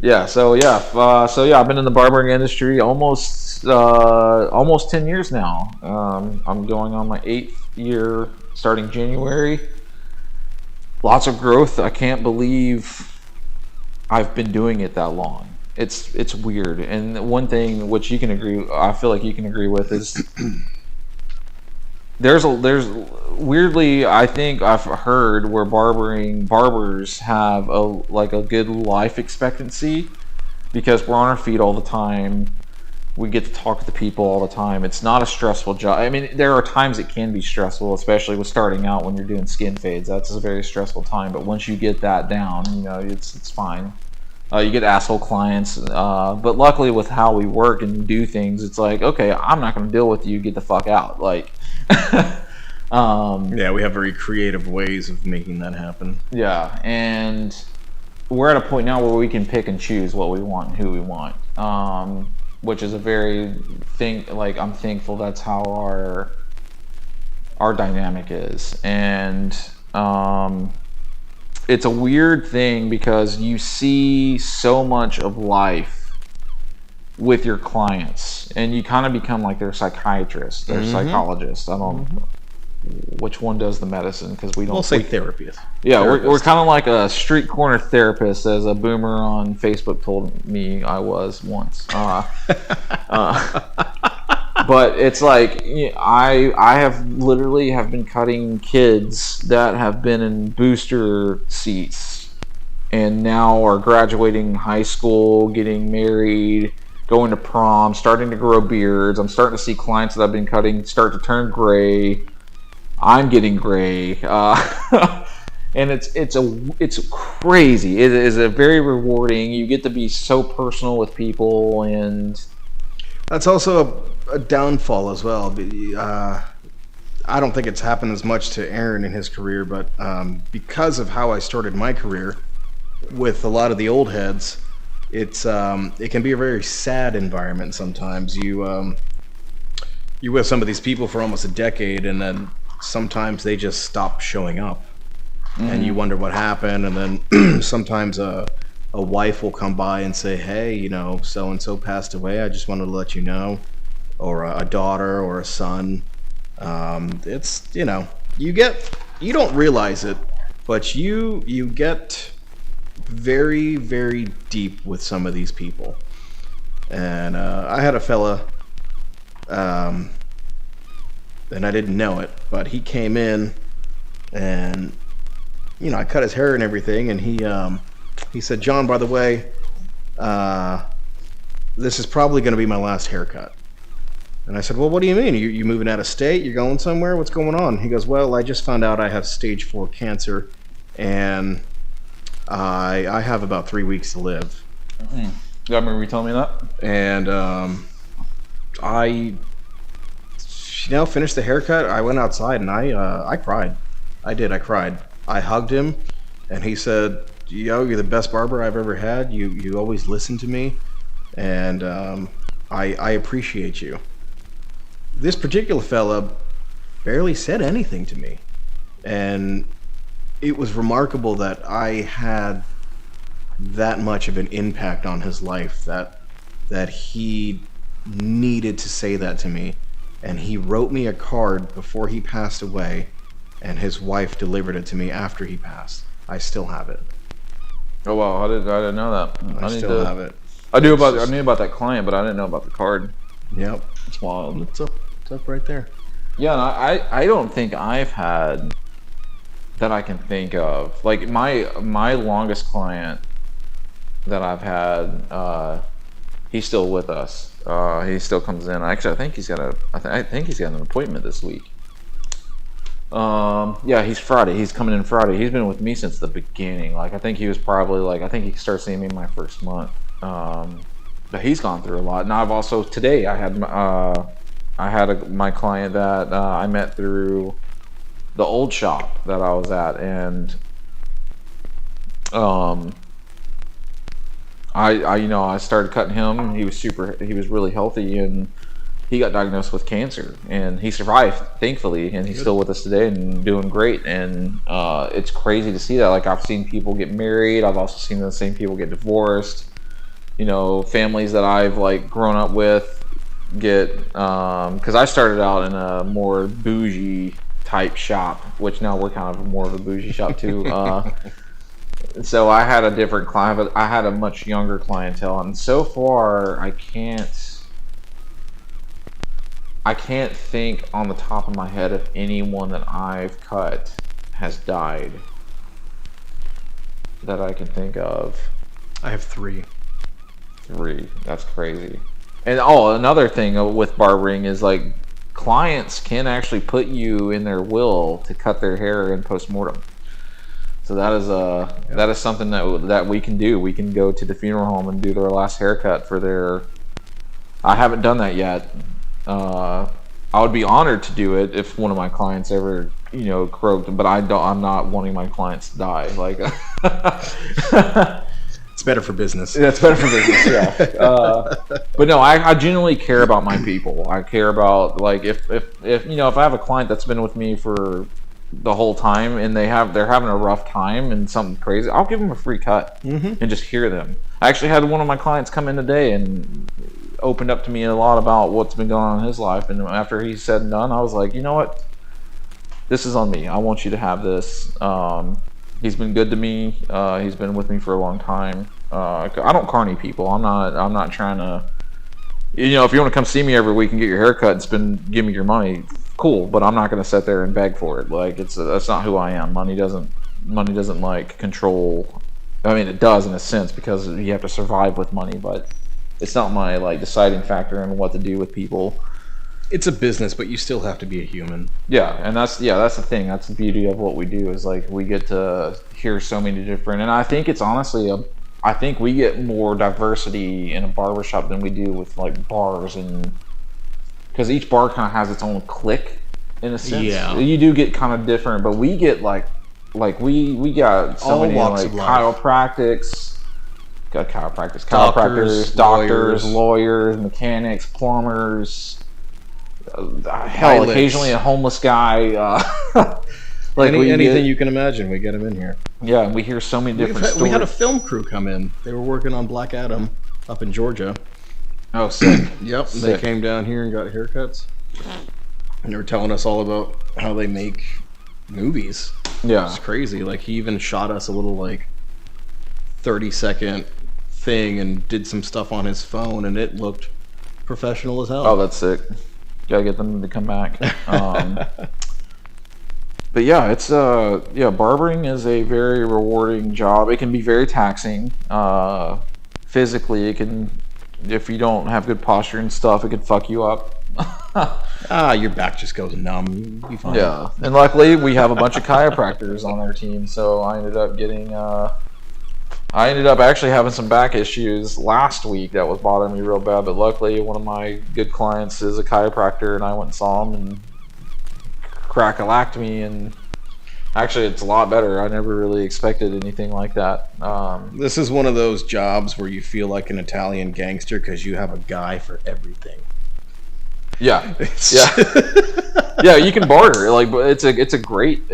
Yeah. I've been in the barbering industry almost 10 years now. I'm going on my 8th year, starting January. Lots of growth. I can't believe I've been doing it that long. It's weird. And one thing which I feel like you can agree with is there's weirdly, I think I've heard where barbers have a good life expectancy because we're on our feet all the time. We get to talk to people all the time. It's not a stressful job. I mean, there are times it can be stressful, especially with starting out when you're doing skin fades. That's a very stressful time. But once you get that down, it's fine. You get asshole clients, but luckily with how we work and do things, it's like, okay, I'm not going to deal with you. Get the fuck out. Like, yeah, we have very creative ways of making that happen. Yeah, and we're at a point now where we can pick and choose what we want and who we want, which is a very thing. Like, I'm thankful that's how our dynamic is, and it's a weird thing because you see so much of life with your clients, and you kind of become like their psychiatrist, their psychologist. I don't know which one does the medicine because we don't. We'll say therapist. Yeah, we're kind of like a street corner therapist, as a boomer on Facebook told me I was once. But it's like, I have literally been cutting kids that have been in booster seats and now are graduating high school, getting married, going to prom, starting to grow beards. I'm starting to see clients that I've been cutting start to turn gray. I'm getting gray. And it's crazy. It is a very rewarding. You get to be so personal with people, and that's also a downfall as well. I don't think it's happened as much to Aaron in his career, but because of how I started my career with a lot of the old heads, it can be a very sad environment sometimes. You with some of these people for almost a decade, and then sometimes they just stop showing up, and you wonder what happened. And then sometimes a wife will come by and say, hey, so and so passed away, I just wanted to let you know, or a daughter or a son. It's you don't realize it, but you get very, very deep with some of these people. And I had a fella, and I didn't know it, but he came in, and I cut his hair and everything, and he said, John, by the way, this is probably going to be my last haircut. And I said, well, what do you mean? You moving out of state? You're going somewhere? What's going on? He goes, well, I just found out I have stage 4 cancer, and I have about 3 weeks to live. Yeah, I remember you telling me that. And I finished the haircut. I went outside, and I cried. I cried. I hugged him, and he said, you're the best barber I've ever had. You always listen to me, and I appreciate you. This particular fella barely said anything to me, and it was remarkable that I had that much of an impact on his life, that he needed to say that to me. And he wrote me a card before he passed away, and his wife delivered it to me after he passed. I still have it. Oh wow, I didn't know that. I still have it. I knew about that client, but I didn't know about the card. Yep. It's wild. It's up right there. Yeah, and I don't think I've had that I can think of. Like my longest client that I've had, he's still with us. He still comes in. Actually, I think he's got an appointment this week. Yeah, he's Friday. He's coming in Friday. He's been with me since the beginning. Like, I think he was probably I think he started seeing me my first month. But he's gone through a lot. And I've also today I had my client that I met through the old shop that I was at, and I started cutting him. He was really healthy, and he got diagnosed with cancer, and he survived, thankfully, and he's still with us today and doing great. And it's crazy to see that. Like, I've seen people get married. I've also seen the same people get divorced. You know, families that I've like grown up with get because I started out in a more bougie type shop, which now we're kind of more of a bougie shop too. So I had a different client. I had a much younger clientele, and so far I can't think on the top of my head if anyone that I've cut has died that I can think of. I have 3. 3. That's crazy. And another thing with barbering is like clients can actually put you in their will to cut their hair in post-mortem. So that is something that we can do. We can go to the funeral home and do their last haircut for their. I haven't done that yet. I would be honored to do it if one of my clients ever, croaked. But I'm not wanting my clients to die. Like, it's better for business. Yeah, it's better for business. Yeah. But no, I genuinely care about my people. I care about like if I have a client that's been with me for the whole time and they're having a rough time and something crazy, I'll give them a free cut and just hear them. I actually had one of my clients come in today and opened up to me a lot about what's been going on in his life, and after he said and done, I was like, you know what, this is on me. I want you to have this. He's been good to me. He's been with me for a long time. I don't carny people. I'm not trying to. If you want to come see me every week and get your hair cut and give me your money, cool. But I'm not going to sit there and beg for it. Like that's not who I am. Money doesn't like control. I mean, it does in a sense because you have to survive with money, but it's not my like deciding factor in what to do with people. It's a business, but you still have to be a human. Yeah, and that's the thing. That's the beauty of what we do is like we get to hear so many different. And I think it's honestly I think we get more diversity in a barbershop than we do with like bars, and because each bar kind of has its own clique in a sense. Yeah, you do get kind of different, but we get like we got so all many walks like of life. chiropractors, doctors, lawyers, mechanics, plumbers. Hell, occasionally a homeless guy. Like anything you can imagine, we get them in here. Yeah, and we hear so many different stories. We had a film crew come in. They were working on Black Adam up in Georgia. Oh, sick. Yep, Sick. They came down here and got haircuts. And they were telling us all about how they make movies. Yeah. It's crazy. Like, he even shot us a little, 30-second thing and did some stuff on his phone, and it looked professional as hell. Oh, that's sick. Gotta get them to come back. But yeah, it's barbering is a very rewarding job. It can be very taxing. Physically, it can, if you don't have good posture and stuff, it can fuck you up. Your back just goes numb. You'll be fine. Yeah, and luckily we have a bunch of chiropractors on our team, so I ended up actually having some back issues last week that was bothering me real bad, but luckily one of my good clients is a chiropractor, and I went and saw him and crack-a-lacked me, and actually it's a lot better. I never really expected anything like that. This is one of those jobs where you feel like an Italian gangster because you have a guy for everything. Yeah, yeah, you can barter. Like, but it's a great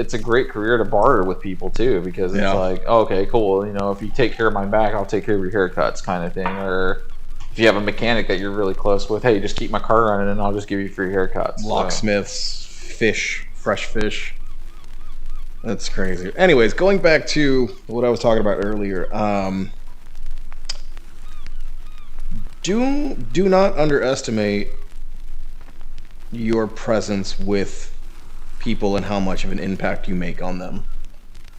career to barter with people too, because it's like, oh, okay, cool. If you take care of my back, I'll take care of your haircuts, kind of thing. Or if you have a mechanic that you're really close with, hey, just keep my car running, and I'll just give you free haircuts. Locksmiths, fresh fish. That's crazy. Anyways, going back to what I was talking about earlier. Do not underestimate your presence with people and how much of an impact you make on them.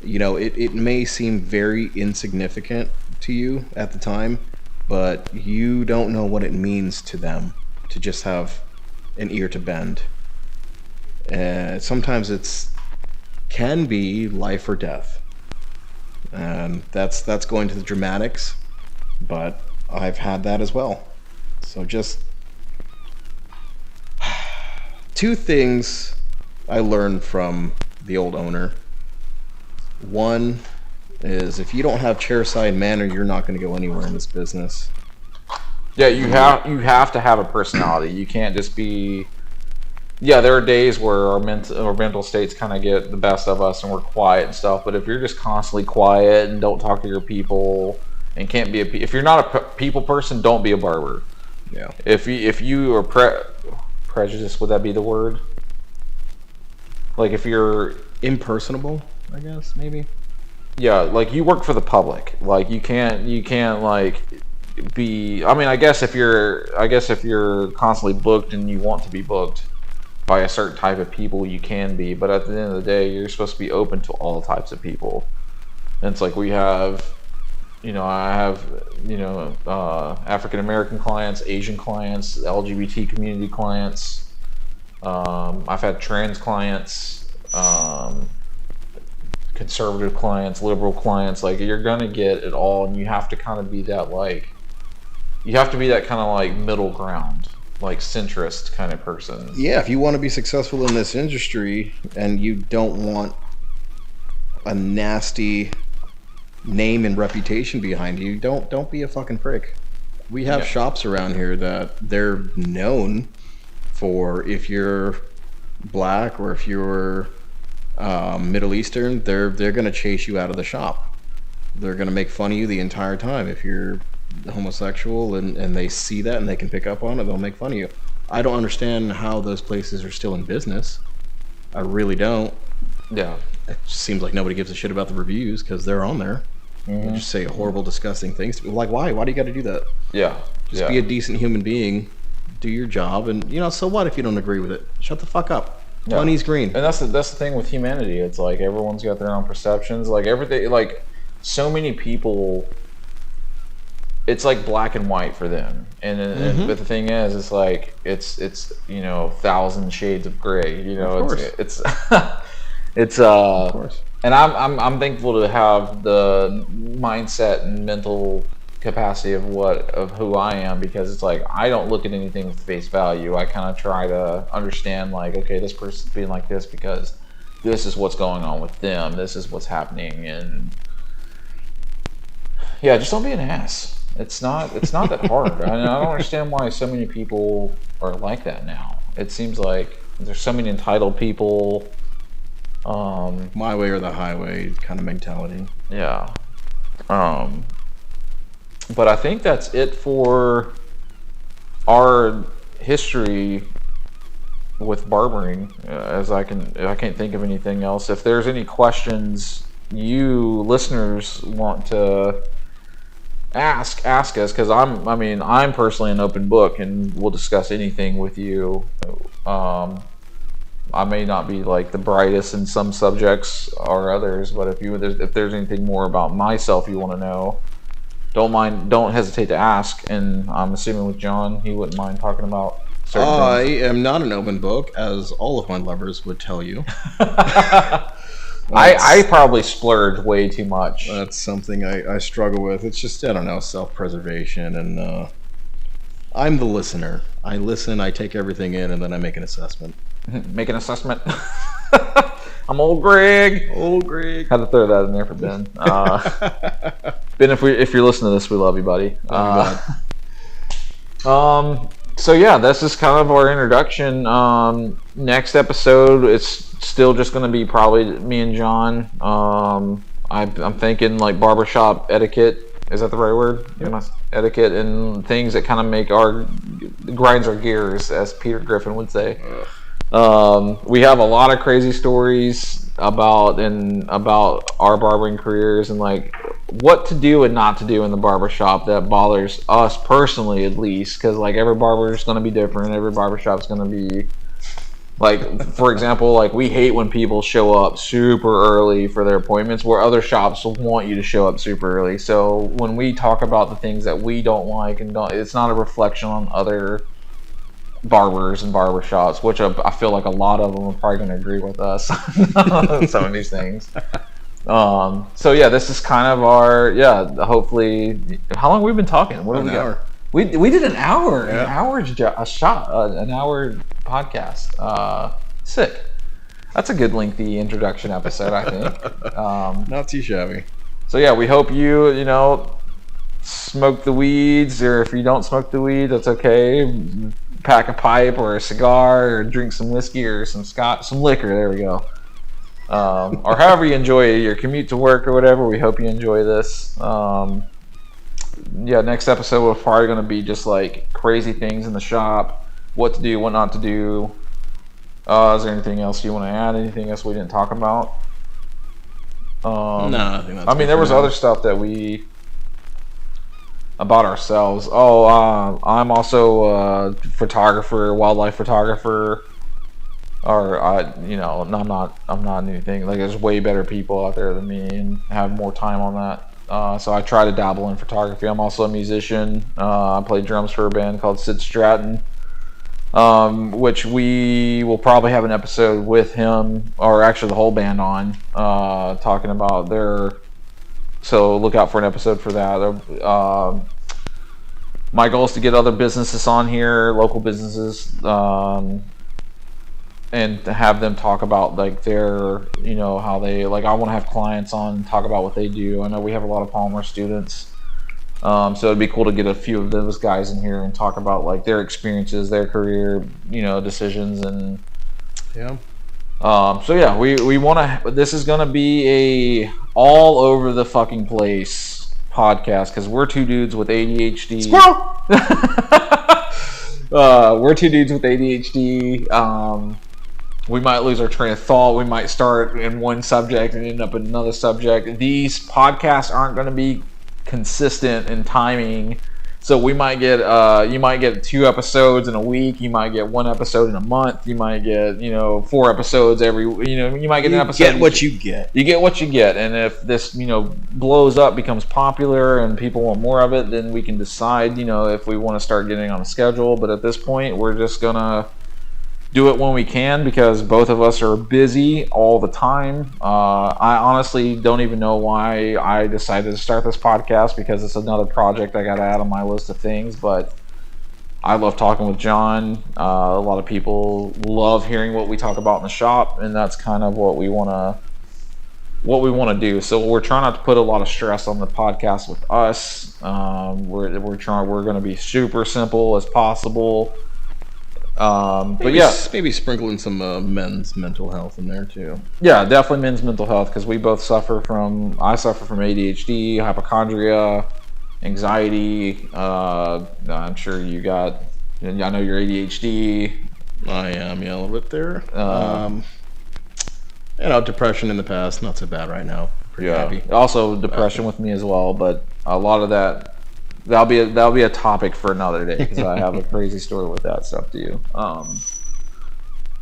It may seem very insignificant to you at the time, but you don't know what it means to them to just have an ear to bend. Sometimes can be life or death, and that's going to the dramatics, but I've had that as well. So just 2 things I learned from the old owner. One is, if you don't have chairside manner, you're not going to go anywhere in this business. Yeah, you have to have a personality. You can't just be. Yeah, there are days where our mental states kind of get the best of us and we're quiet and stuff. But if you're just constantly quiet and don't talk to your people and can't be if you're not a people person, don't be a barber. Yeah. If you are prejudiced, would that be the word? Like if you're Impersonable, I guess, maybe. yeah, like you work for the public. Like you can't like be. I mean, I guess if you're constantly booked and you want to be booked by a certain type of people, you can be. But at the end of the day, you're supposed to be open to all types of people. And it's like we have, I have, African American clients, Asian clients, LGBT community clients. I've had trans clients, conservative clients, liberal clients. Like you're gonna get it all, and you have to kind of be that kind of like middle ground, like centrist kind of person. Yeah, if you want to be successful in this industry and you don't want a nasty name and reputation behind you, don't be a fucking prick. We have shops around here that they're known for, if you're black or if you're Middle Eastern, they're gonna chase you out of the shop. They're gonna make fun of you the entire time. If you're homosexual and they see that and they can pick up on it, they'll make fun of you. I don't understand how those places are still in business. I really don't. Yeah. It just seems like nobody gives a shit about the reviews because they're on there. They just say horrible, disgusting things. Like, why? Why do you got to do that? Yeah. Just be a decent human being, do your job, and so what if you don't agree with it? Shut the fuck up. Yeah. Money's green. And that's the thing with humanity. It's like everyone's got their own perceptions. Like everything, like so many people, it's like black and white for them. And but the thing is, it's like it's 1,000 shades of gray. Of course. It's Of course. And I'm thankful to have the mindset and mental capacity of who I am, because it's like I don't look at anything with face value. I kind of try to understand, like, okay, this person's being like this because this is what's going on with them. This is what's happening, and yeah, just don't be an ass. It's not that hard. I don't understand why so many people are like that now. It seems like there's so many entitled people. My way or the highway kind of mentality. Yeah. But I think that's it for our history with barbering. As I can't think of anything else. If there's any questions you listeners want to ask us, because I'm personally an open book and we'll discuss anything with you. I may not be like the brightest in some subjects or others, but if there's anything more about myself you want to know, don't hesitate to ask. And I'm assuming with John, he wouldn't mind talking about certain I things. am not an open book, as all of my lovers would tell you. I probably splurge way too much. That's something I struggle with. It's just, I don't know, self-preservation, and I'm the listener. I listen, I take everything in, and then I make an assessment. Make an assessment. I'm old Greg. Old Greg. Had to throw that in there for Ben. Ben, if you're listening to this, we love you, buddy. So yeah, this is kind of our introduction. Next episode, it's still just going to be probably me and John. I'm thinking like barbershop etiquette. Is that the right word? Yep. Etiquette and things that kind of grinds our gears, as Peter Griffin would say. We have a lot of crazy stories about our barbering careers, and like what to do and not to do in the barbershop that bothers us personally, at least, because like every barber is going to be different. Every barbershop is going to be like, for example, like we hate when people show up super early for their appointments, where other shops will want you to show up super early. So when we talk about the things that we don't like it's not a reflection on other barbers and barbershops, which I feel like a lot of them are probably going to agree with us on some of these things. So yeah, this is kind of our, hopefully, how long have we been talking? What have we got? We did an hour, Yeah. an hour podcast. Sick. That's a good lengthy introduction episode, I think. Not too shabby. So yeah, we hope you smoke the weeds, or if you don't smoke the weed, that's okay. Pack a pipe or a cigar, or drink some whiskey or some scotch, some liquor. There we go. Or however you enjoy your commute to work or whatever. We hope you enjoy this. Next episode we're probably going to be just like crazy things in the shop, what to do, what not to do. Is there anything else you want to add? Anything else we didn't talk about? No, I think that's. I mean, there was other stuff that we about ourselves. I'm also a photographer, wildlife photographer. Or I'm not anything. Like, there's way better people out there than me and have more time on that. So I try to dabble in photography. I'm also a musician. I play drums for a band called Sid Stratton, which we will probably have an episode with him, or actually the whole band on, talking about their. So look out for an episode for that. My goal is to get other businesses on here, local businesses, and to have them talk about like their, how they, like, I want to have clients on and talk about what they do. I know we have a lot of Palmer students, so it'd be cool to get a few of those guys in here and talk about like their experiences, their career, decisions, and yeah. We want to. This is gonna be a all over the fucking place podcast because we're two dudes with ADHD. Squirrel! We're two dudes with ADHD. We might lose our train of thought. We might start in one subject and end up in another subject. These podcasts aren't going to be consistent in timing, so we might get you might get 2 episodes in a week. You might get 1 episode in a month. You might get 4 episodes every. You might get an episode. You get what you get. You get what you get, and if this blows up, becomes popular, and people want more of it, then we can decide if we want to start getting on a schedule. But at this point, we're just gonna do it when we can because both of us are busy all the time. I honestly don't even know why I decided to start this podcast because it's another project I got to add on my list of things. But I love talking with John. A lot of people love hearing what we talk about in the shop, and that's kind of what we want to do. So we're trying not to put a lot of stress on the podcast with us. We're going to be super simple as possible. Maybe sprinkling some men's mental health in there too. Yeah, definitely men's mental health because we both suffer from. I suffer from ADHD, hypochondria, anxiety. I'm sure you got. I know you're ADHD. I am, a little bit there. Depression in the past, not so bad right now. Pretty happy. Also depression with me as well, but a lot of that. That'll be a topic for another day because I have a crazy story with that stuff to you.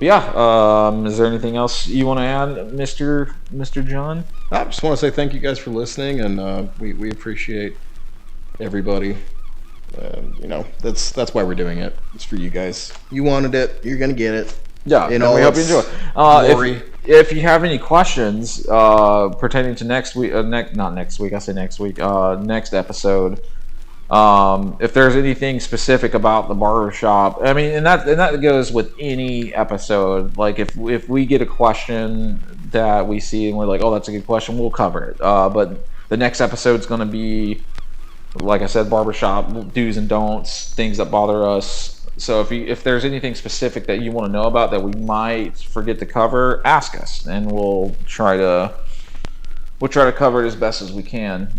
Is there anything else you want to add, Mr. John? I just want to say thank you guys for listening, and we appreciate everybody. That's why we're doing it. It's for you guys. You wanted it. You're gonna get it. Yeah, and we hope you enjoy it. If you have any questions pertaining to next week, next episode. If there's anything specific about the barbershop, I mean, and that goes with any episode. Like if we get a question that we see and we're like, oh, that's a good question, we'll cover it. But the next episode's going to be, like I said, barbershop do's and don'ts, things that bother us. So if there's anything specific that you want to know about that we might forget to cover, ask us, and we'll try to cover it as best as we can.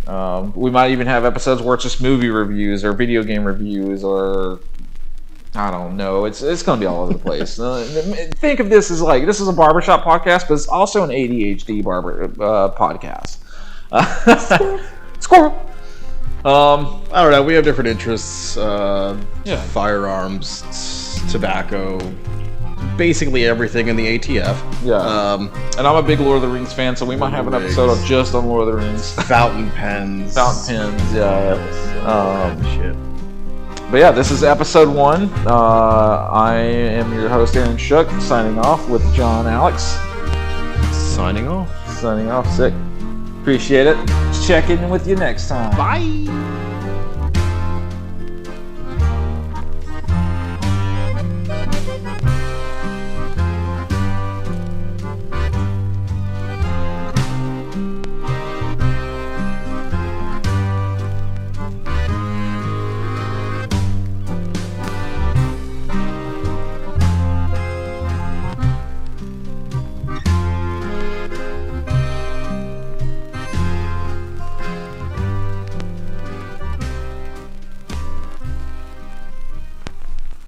We might even have episodes where it's just movie reviews or video game reviews or I don't know. It's going to be all over the place. Think of this as like this is a barbershop podcast, but it's also an ADHD podcast. Squirrel. I don't know. We have different interests. Firearms, tobacco. Basically everything in the ATF. Yeah. And I'm a big Lord of the Rings fan, so we might have an episode just on Lord of the Rings. Fountain pens. Yeah. Shit. But yeah, this is episode 1. I am your host, Aaron Shook, signing off with John Alex. Signing off. Sick. Appreciate it. Check in with you next time. Bye.